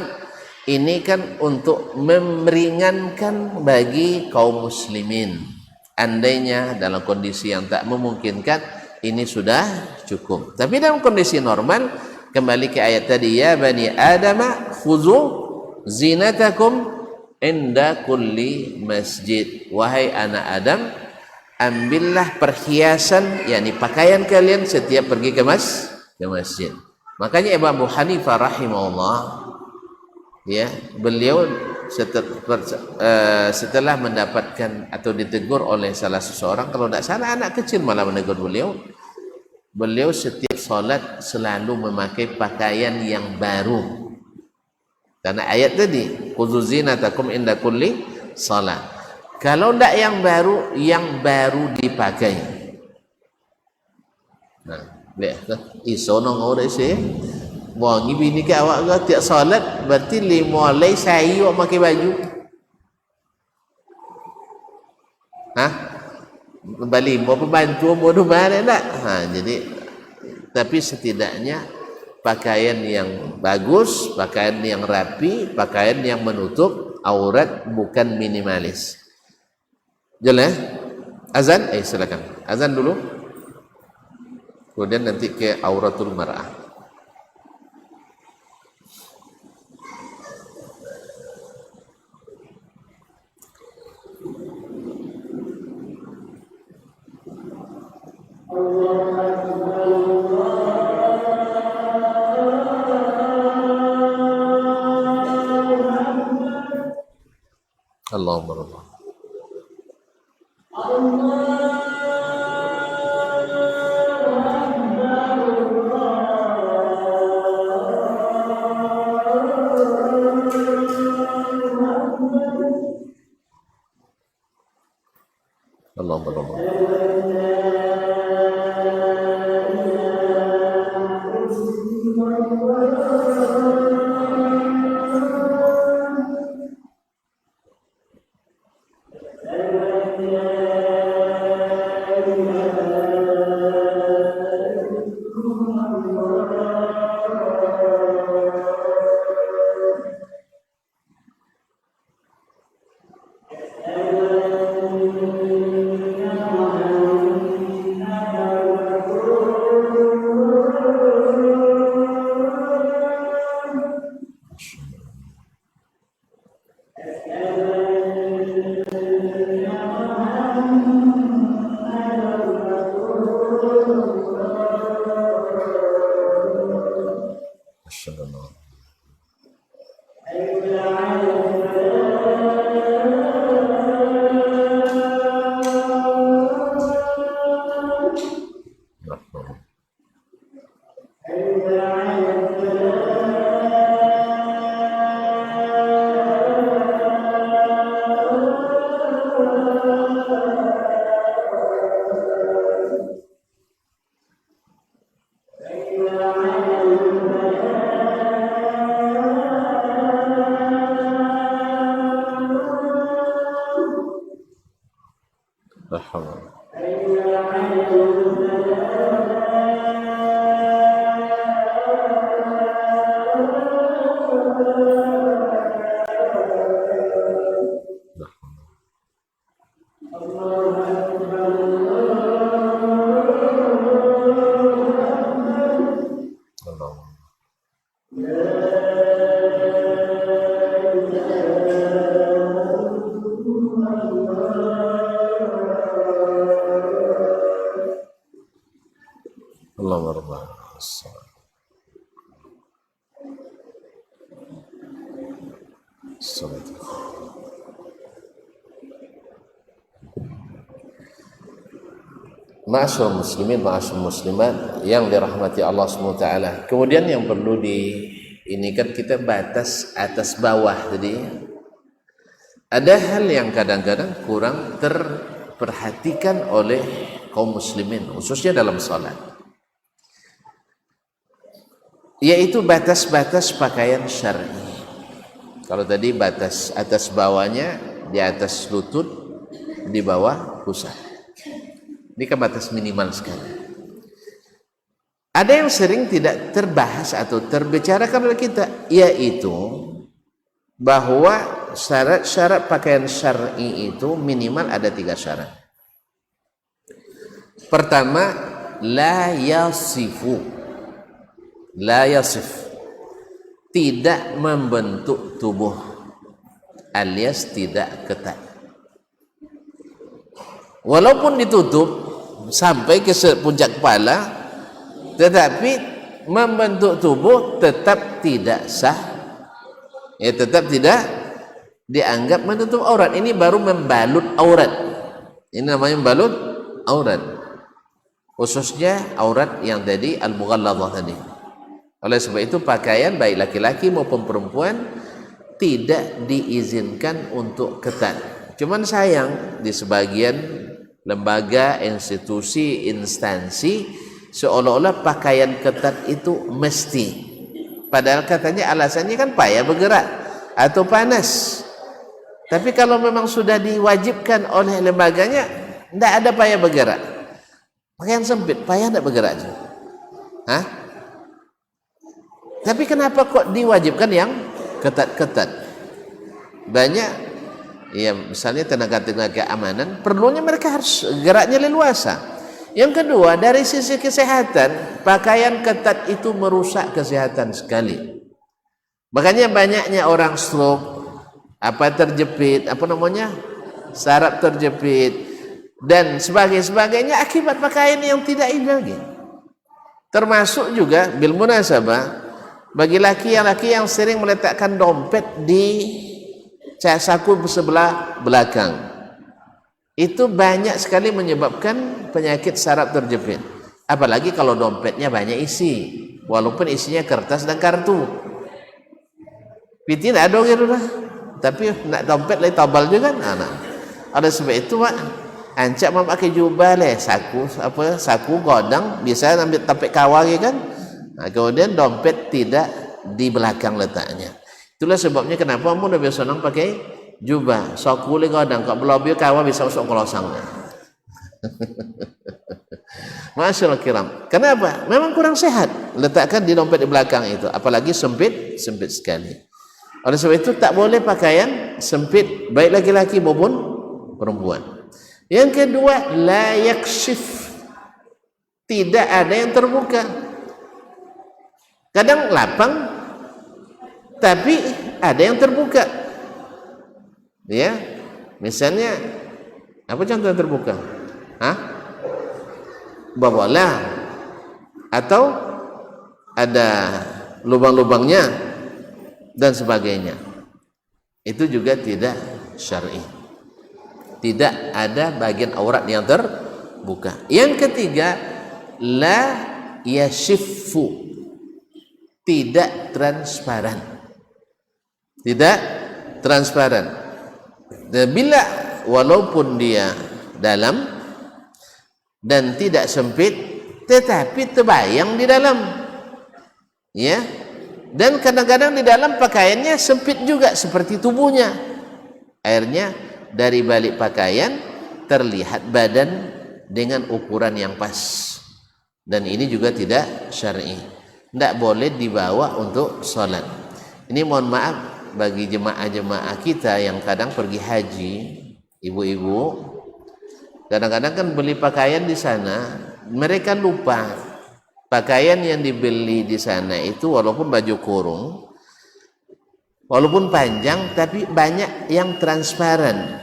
ini kan untuk meringankan bagi kaum muslimin. Andainya dalam kondisi yang tak memungkinkan, ini sudah cukup. Tapi dalam kondisi normal, kembali ke ayat tadi, ya bani adama khuzu zinatakum inda kulli masjid. Wahai anak Adam, ambillah perhiasan, yakni pakaian kalian setiap pergi ke masjid. Makanya Imam Abu Hanifah rahimahullah, ya, beliau setelah mendapatkan atau ditegur oleh salah seseorang, kalau tidak salah anak kecil malah menegur beliau setiap sholat selalu memakai pakaian yang baru, karena ayat tadi khudzu zinatakum inda kulli shalah. Kalau tidak yang baru dipakai. Nah, lihat iso nang ora sih. Wangi bini ke awak ke tiap solat berarti mulai saya awak pakai baju. Kembali mau pembantu mau mana tak? Jadi tapi setidaknya pakaian yang bagus, pakaian yang rapi, pakaian yang menutup aurat, bukan minimalis. Jelas? Azan? Silakan. Azan dulu. Kemudian nanti ke auratul mar'ah. Allahumma rabbana. Allahumma rabbana. Ma'asyur muslimin, ma'asyur muslimat yang dirahmati Allah SWT. Kemudian yang perlu ini kan kita batas atas bawah. Jadi ada hal yang kadang-kadang kurang terperhatikan oleh kaum muslimin, khususnya dalam salat, yaitu batas-batas pakaian syar'i. Kalau tadi batas atas bawahnya di atas lutut, di bawah pusar. Ini kan batas minimal sekali. Ada yang sering tidak terbahas atau terbicarakan oleh kita, yaitu bahwa syarat-syarat pakaian syar'i itu minimal ada 3 syarat. Pertama, la yasifu, la yasif, tidak membentuk tubuh alias tidak ketat. Walaupun ditutup sampai ke puncak kepala, tetapi membentuk tubuh tetap tidak sah, ya, tetap tidak dianggap menutup aurat. Ini baru membalut aurat, ini namanya membalut aurat, khususnya aurat yang tadi al-mughalladhah tadi. Oleh sebab itu pakaian baik laki-laki maupun perempuan tidak diizinkan untuk ketat. Cuman sayang di sebagian lembaga, institusi, instansi seolah-olah pakaian ketat itu mesti, padahal katanya alasannya kan payah bergerak atau panas. Tapi kalau memang sudah diwajibkan oleh lembaganya, tidak ada payah bergerak. Pakaian sempit payah tidak bergerak. Hah? Tapi kenapa kok diwajibkan yang ketat-ketat? Banyak, ya, misalnya tenaga-tenaga keamanan, perlunya mereka harus geraknya leluasa. Yang kedua, dari sisi kesehatan, pakaian ketat itu merusak kesehatan sekali. Makanya banyaknya orang stroke, terjepit, saraf terjepit dan sebagainya akibat pakaian yang tidak indah. Termasuk juga bil munasabah bagi laki-laki yang sering meletakkan dompet di saku sebelah belakang, itu banyak sekali menyebabkan penyakit saraf terjepit. Apalagi kalau dompetnya banyak isi, walaupun isinya kertas dan kartu. Piti tidak ada gitu lah, tapi nak dompet lagi tabal juga kan. Ada sebab itu mak ancak mau pakai jubah leh, saku godang bisa ambil tapek kawal kan. Nah, kemudian dompet tidak di belakang letaknya. Itulah sebabnya kenapa mu lebih senang pakai jubah. Saku le godang kok belobio kawal bisa masuk kolosang. Masyaallah kiram. Kenapa? Memang kurang sehat letakkan di dompet di belakang itu, apalagi sempit sekali. Oleh sebab itu tak boleh pakaian sempit baik laki-laki maupun perempuan. Yang kedua, la yakshif, tidak ada yang terbuka. Kadang lapang tapi ada yang terbuka. Ya. Misalnya apa contoh yang terbuka? Bola atau ada lubang-lubangnya dan sebagainya. Itu juga tidak syar'i. Tidak ada bagian aurat yang terbuka. Yang ketiga, la yashiffu, tidak transparan. Tidak transparan. Dan bila walaupun dia dalam dan tidak sempit, tetapi terbayang di dalam, ya. Dan kadang-kadang di dalam pakaiannya sempit juga seperti tubuhnya. Akhirnya dari balik pakaian terlihat badan dengan ukuran yang pas. Dan ini juga tidak syar'i. Tidak boleh dibawa untuk sholat. Ini mohon maaf bagi jemaah-jemaah kita yang kadang pergi haji, ibu-ibu, kadang-kadang kan beli pakaian di sana, mereka lupa pakaian yang dibeli di sana itu walaupun baju kurung, walaupun panjang, tapi banyak yang transparan.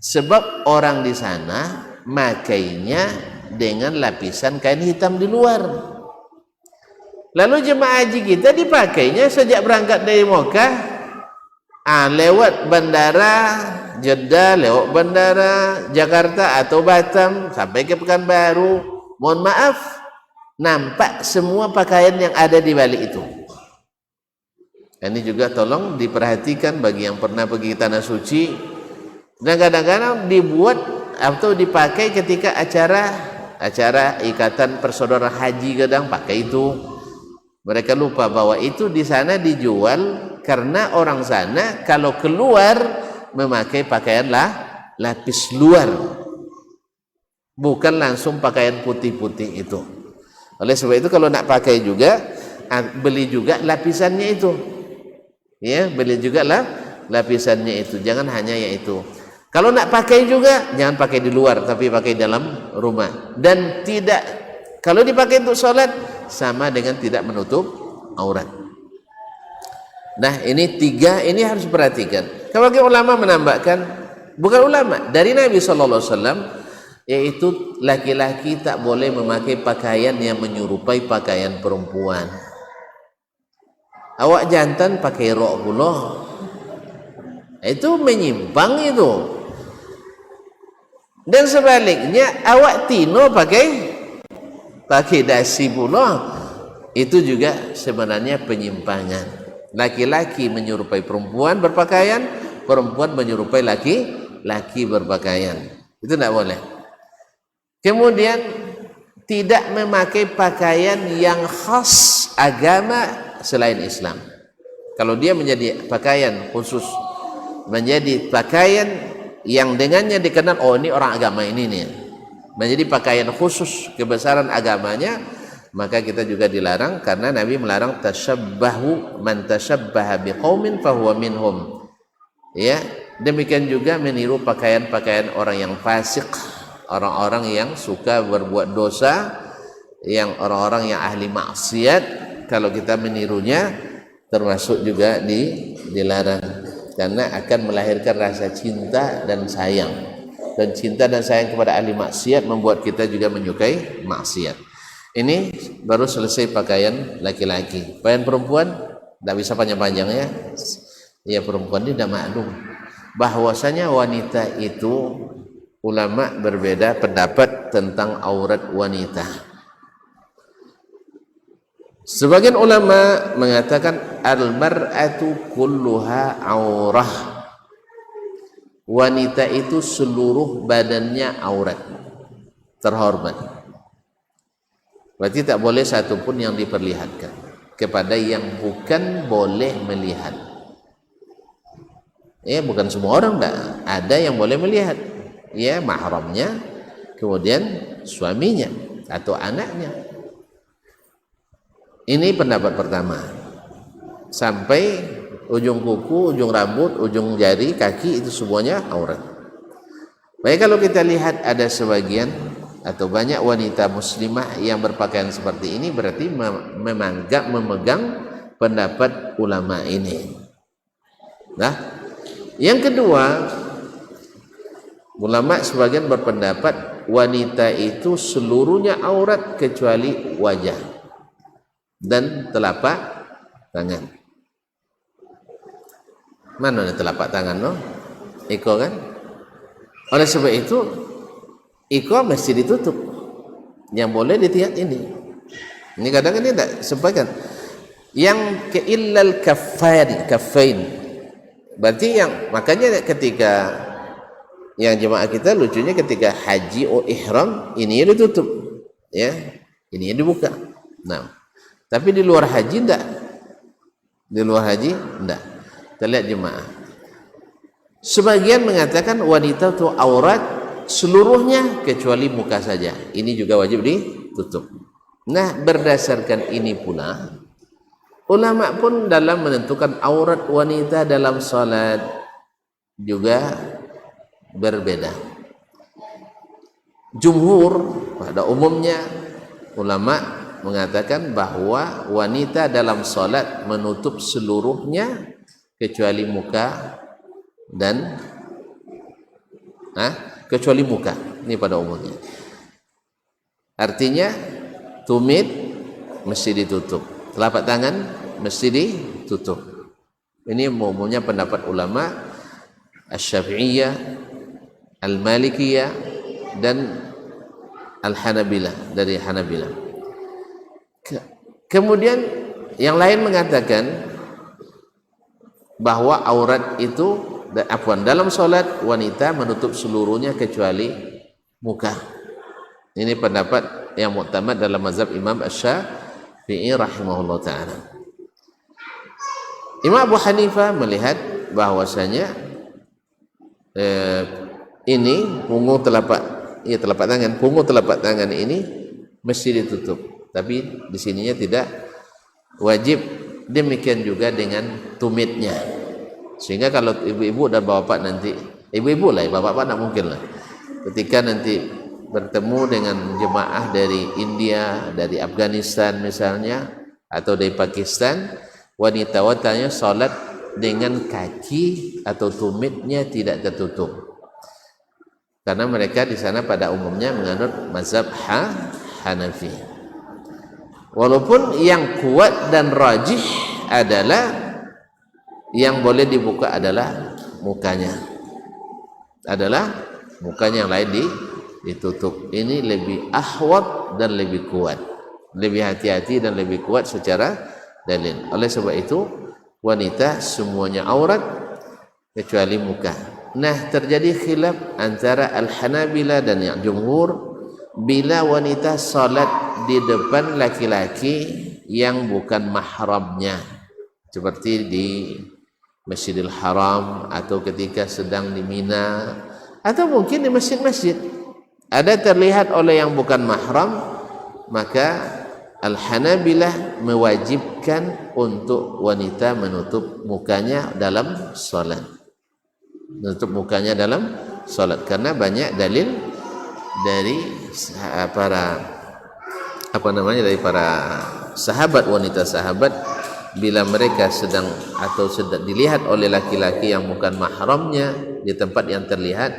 Sebab orang di sana makainya dengan lapisan kain hitam di luar. Lalu jemaah haji kita dipakainya sejak berangkat dari Mekah, lewat bandara Jeddah, lewat bandara Jakarta atau Batam sampai ke Pekanbaru. Mohon maaf, nampak semua pakaian yang ada di balik itu. Ini juga tolong diperhatikan bagi yang pernah pergi ke tanah suci. Dan kadang-kadang dibuat atau dipakai ketika acara ikatan persaudaraan haji, kadang pakai itu. Mereka lupa bahwa itu di sana dijual karena orang sana kalau keluar memakai pakaian lapis luar, bukan langsung pakaian putih-putih itu. Oleh sebab itu kalau nak pakai juga beli juga lapisannya itu, ya, beli juga lapisannya itu. Jangan hanya yaitu. Kalau nak pakai juga jangan pakai di luar, tapi pakai dalam rumah. Dan tidak Kalau dipakai untuk sholat sama dengan tidak menutup aurat. Nah ini tiga, ini harus perhatikan. Kalau ulama menambahkan, bukan ulama, dari Nabi SAW, yaitu laki-laki tak boleh memakai pakaian yang menyerupai pakaian perempuan. Awak jantan pakai rok pula, itu menyimpang itu. Dan sebaliknya awak tino pakai dasi pula, itu juga sebenarnya penyimpangan. Laki-laki menyerupai perempuan berpakaian, perempuan menyerupai laki-laki berpakaian, itu tidak boleh. Kemudian tidak memakai pakaian yang khas agama selain Islam. Kalau dia menjadi pakaian khusus, menjadi pakaian yang dengannya dikenal, oh ini orang agama ini nih, menjadi pakaian khusus kebesaran agamanya, maka kita juga dilarang, karena Nabi melarang tashabbahu, man tashabbaha biqaumin fahuwa minhum. Ya, demikian juga meniru pakaian-pakaian orang yang fasik, orang-orang yang suka berbuat dosa, yang orang-orang yang ahli maksiat. Kalau kita menirunya termasuk juga dilarang, karena akan melahirkan rasa cinta dan sayang, dan cinta dan sayang kepada ahli maksiat membuat kita juga menyukai maksiat. Ini baru selesai pakaian laki-laki. Pakaian perempuan tidak bisa panjang-panjang ya. Ya, perempuan ini tidak maklum bahwasanya wanita itu, ulama berbeda pendapat tentang aurat wanita. Sebagian ulama mengatakan al-mar'atu kulluha aurah. Wanita itu seluruh badannya aurat, terhormat. Berarti tak boleh satupun yang diperlihatkan kepada yang bukan boleh melihat. Ya, bukan semua orang, tak ada yang boleh melihat. Ya, mahramnya, kemudian suaminya atau anaknya. Ini pendapat pertama. Sampai ujung kuku, ujung rambut, ujung jari, kaki, itu semuanya aurat. Baik, kalau kita lihat ada sebagian atau banyak wanita muslimah yang berpakaian seperti ini, berarti memegang pendapat ulama ini. Nah, yang kedua, ulama sebagian berpendapat wanita itu seluruhnya aurat kecuali wajah dan telapak tangan. Mana telapak tangan, no? Iko kan? Oleh sebab itu iko mesti ditutup. Yang boleh dilihat ini. Ini kadang ini tidak sebagian. Yang keillal kaffain. Berarti yang, makanya ketika yang jemaah kita lucunya ketika haji ihram, ini ditutup, ya, ini dibuka. Nah, tapi di luar haji enggak. Di luar haji enggak. Kita lihat jemaah. Sebagian mengatakan wanita itu aurat seluruhnya kecuali muka saja. Ini juga wajib ditutup. Nah, berdasarkan ini pula ulama pun dalam menentukan aurat wanita dalam salat juga berbeda. Jumhur pada umumnya ulama mengatakan bahwa wanita dalam salat menutup seluruhnya kecuali muka dan kecuali muka. Ini pada umumnya. Artinya tumit mesti ditutup, telapak tangan mesti ditutup. Ini umumnya pendapat ulama Asy-Syafi'iyah, Al-Malikiyah dan Al-Hanabilah, dari Hanabilah. Kemudian yang lain mengatakan bahwa aurat itu dalam sholat wanita menutup seluruhnya kecuali muka. Ini pendapat yang mu'tamad dalam mazhab Imam Asy-Syafi'i rahimahullah ta'ala. Imam Abu Hanifah melihat bahwasanya ini punggung telapak tangan, punggung telapak tangan ini mesti ditutup, tapi di sininya tidak wajib. Demikian juga dengan tumitnya. Sehingga kalau ibu-ibu dan bapak nanti, ibu-ibu lah, bapak-bapak tidak mungkin lah. Ketika nanti bertemu dengan jemaah dari India, dari Afghanistan misalnya, atau dari Pakistan, wanita-wanitanya sholat dengan kaki atau tumitnya tidak tertutup, karena mereka di sana pada umumnya menganut mazhab Hanafi. Walaupun yang kuat dan rajih adalah yang boleh dibuka adalah mukanya, yang lain ditutup. Ini lebih ahwat dan lebih kuat, lebih hati-hati dan lebih kuat secara dalil. Oleh sebab itu wanita semuanya aurat kecuali muka. Nah, terjadi khilaf antara Al-Hanabilah dan yang jumhur bila wanita salat di depan laki-laki yang bukan mahramnya, seperti di Masjidil Haram atau ketika sedang di Mina atau mungkin di masjid-masjid ada terlihat oleh yang bukan mahram, maka Al-Hanabilah mewajibkan untuk wanita menutup mukanya dalam salat. Karena banyak dalil dari para sahabat, wanita sahabat, bila mereka sedang dilihat oleh laki-laki yang bukan mahramnya di tempat yang terlihat,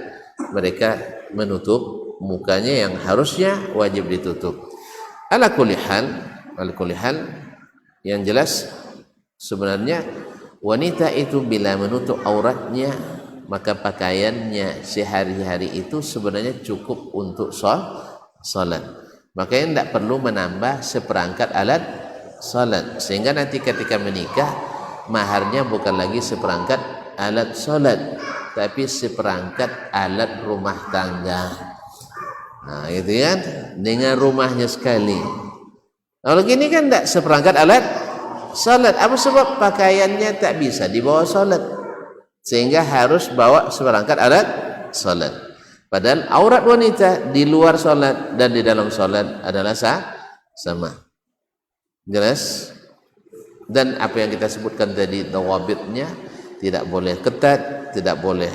mereka menutup mukanya yang harusnya wajib ditutup. Ala kulli hal yang jelas sebenarnya wanita itu bila menutup auratnya, maka pakaiannya sehari-hari itu sebenarnya cukup untuk salat. Makanya tidak perlu menambah seperangkat alat salat, sehingga nanti ketika menikah maharnya bukan lagi seperangkat alat salat, tapi seperangkat alat rumah tangga. Nah, gitu kan, dengan rumahnya sekali. Kalau gini kan tidak seperangkat alat salat. Apa sebab? Pakaiannya tak bisa dibawa salat, sehingga harus bawa seperangkat alat salat. Padahal aurat wanita di luar salat dan di dalam salat adalah sama. Jelas? Dan apa yang kita sebutkan tadi, dawabitnya tidak boleh ketat, tidak boleh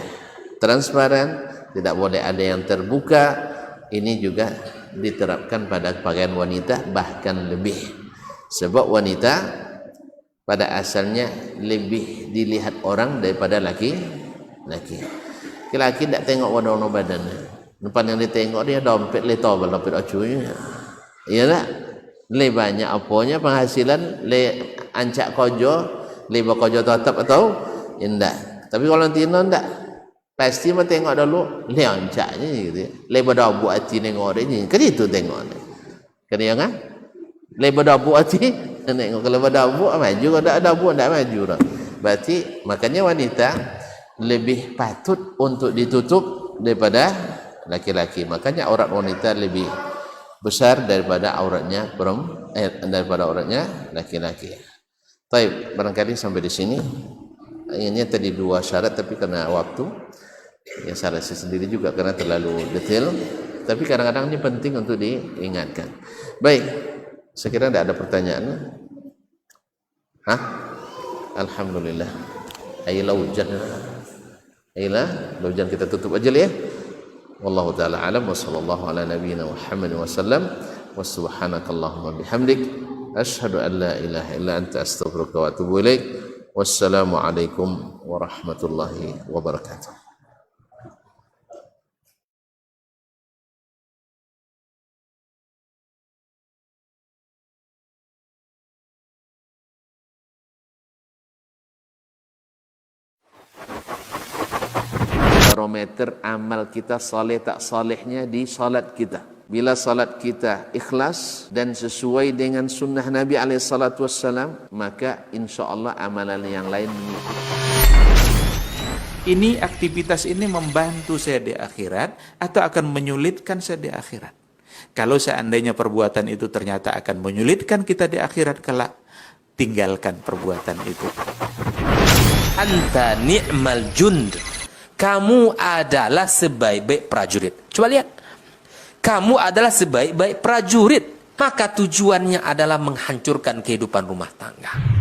transparan, tidak boleh ada yang terbuka. Ini juga diterapkan pada pakaian wanita, bahkan lebih. Sebab wanita pada asalnya lebih dilihat orang daripada laki. Laki tidak tengok warna badannya. Depan yang ditengok dia dompet letobel, dompet acunya. Iyalah, le banyak apanya penghasilan, le ancak kojo, le kojo tetap atau indah. Tapi kalau tino ndak, pasti mau tengok dulu le ancaknya gitu. Le pada buat hati nengok dia, kan itu tengok. Kan ya kan? Le pada buat hati nengok, kalau pada buat maju, kalau ada buat ndak maju dah. Berarti makanya wanita lebih patut untuk ditutup daripada laki-laki. Makanya aurat wanita lebih besar daripada auratnya laki-laki. Baik, barangkali sampai di sini. Ini tadi 2 syarat, tapi karena waktu, ya syarat sendiri juga karena terlalu detail. Tapi kadang-kadang ini penting untuk diingatkan. Baik, saya kira tidak ada pertanyaan. Alhamdulillah. Ayolah hujan kita tutup aja ya. Wallahu taala alam wa sallallahu ala nabiyyina Muhammad wa sallam wa subhanakallahumma bihamdik asyhadu an la ilaha illa anta astaghfiruka wa atubu ilaik. Wassalamu alaikum warahmatullahi wabarakatuh. Barometer amal kita saleh tak salehnya di salat kita. Bila salat kita ikhlas dan sesuai dengan sunnah Nabi SAW, maka insya Allah amalan yang lain mengikuti. Ini aktivitas ini membantu saya di akhirat atau akan menyulitkan saya di akhirat? Kalau seandainya perbuatan itu ternyata akan menyulitkan kita di akhirat kelak, tinggalkan perbuatan itu. Anta ni'mal jund. Kamu adalah sebaik-baik prajurit. Coba lihat. Kamu adalah sebaik-baik prajurit. Maka tujuannya adalah menghancurkan kehidupan rumah tangga.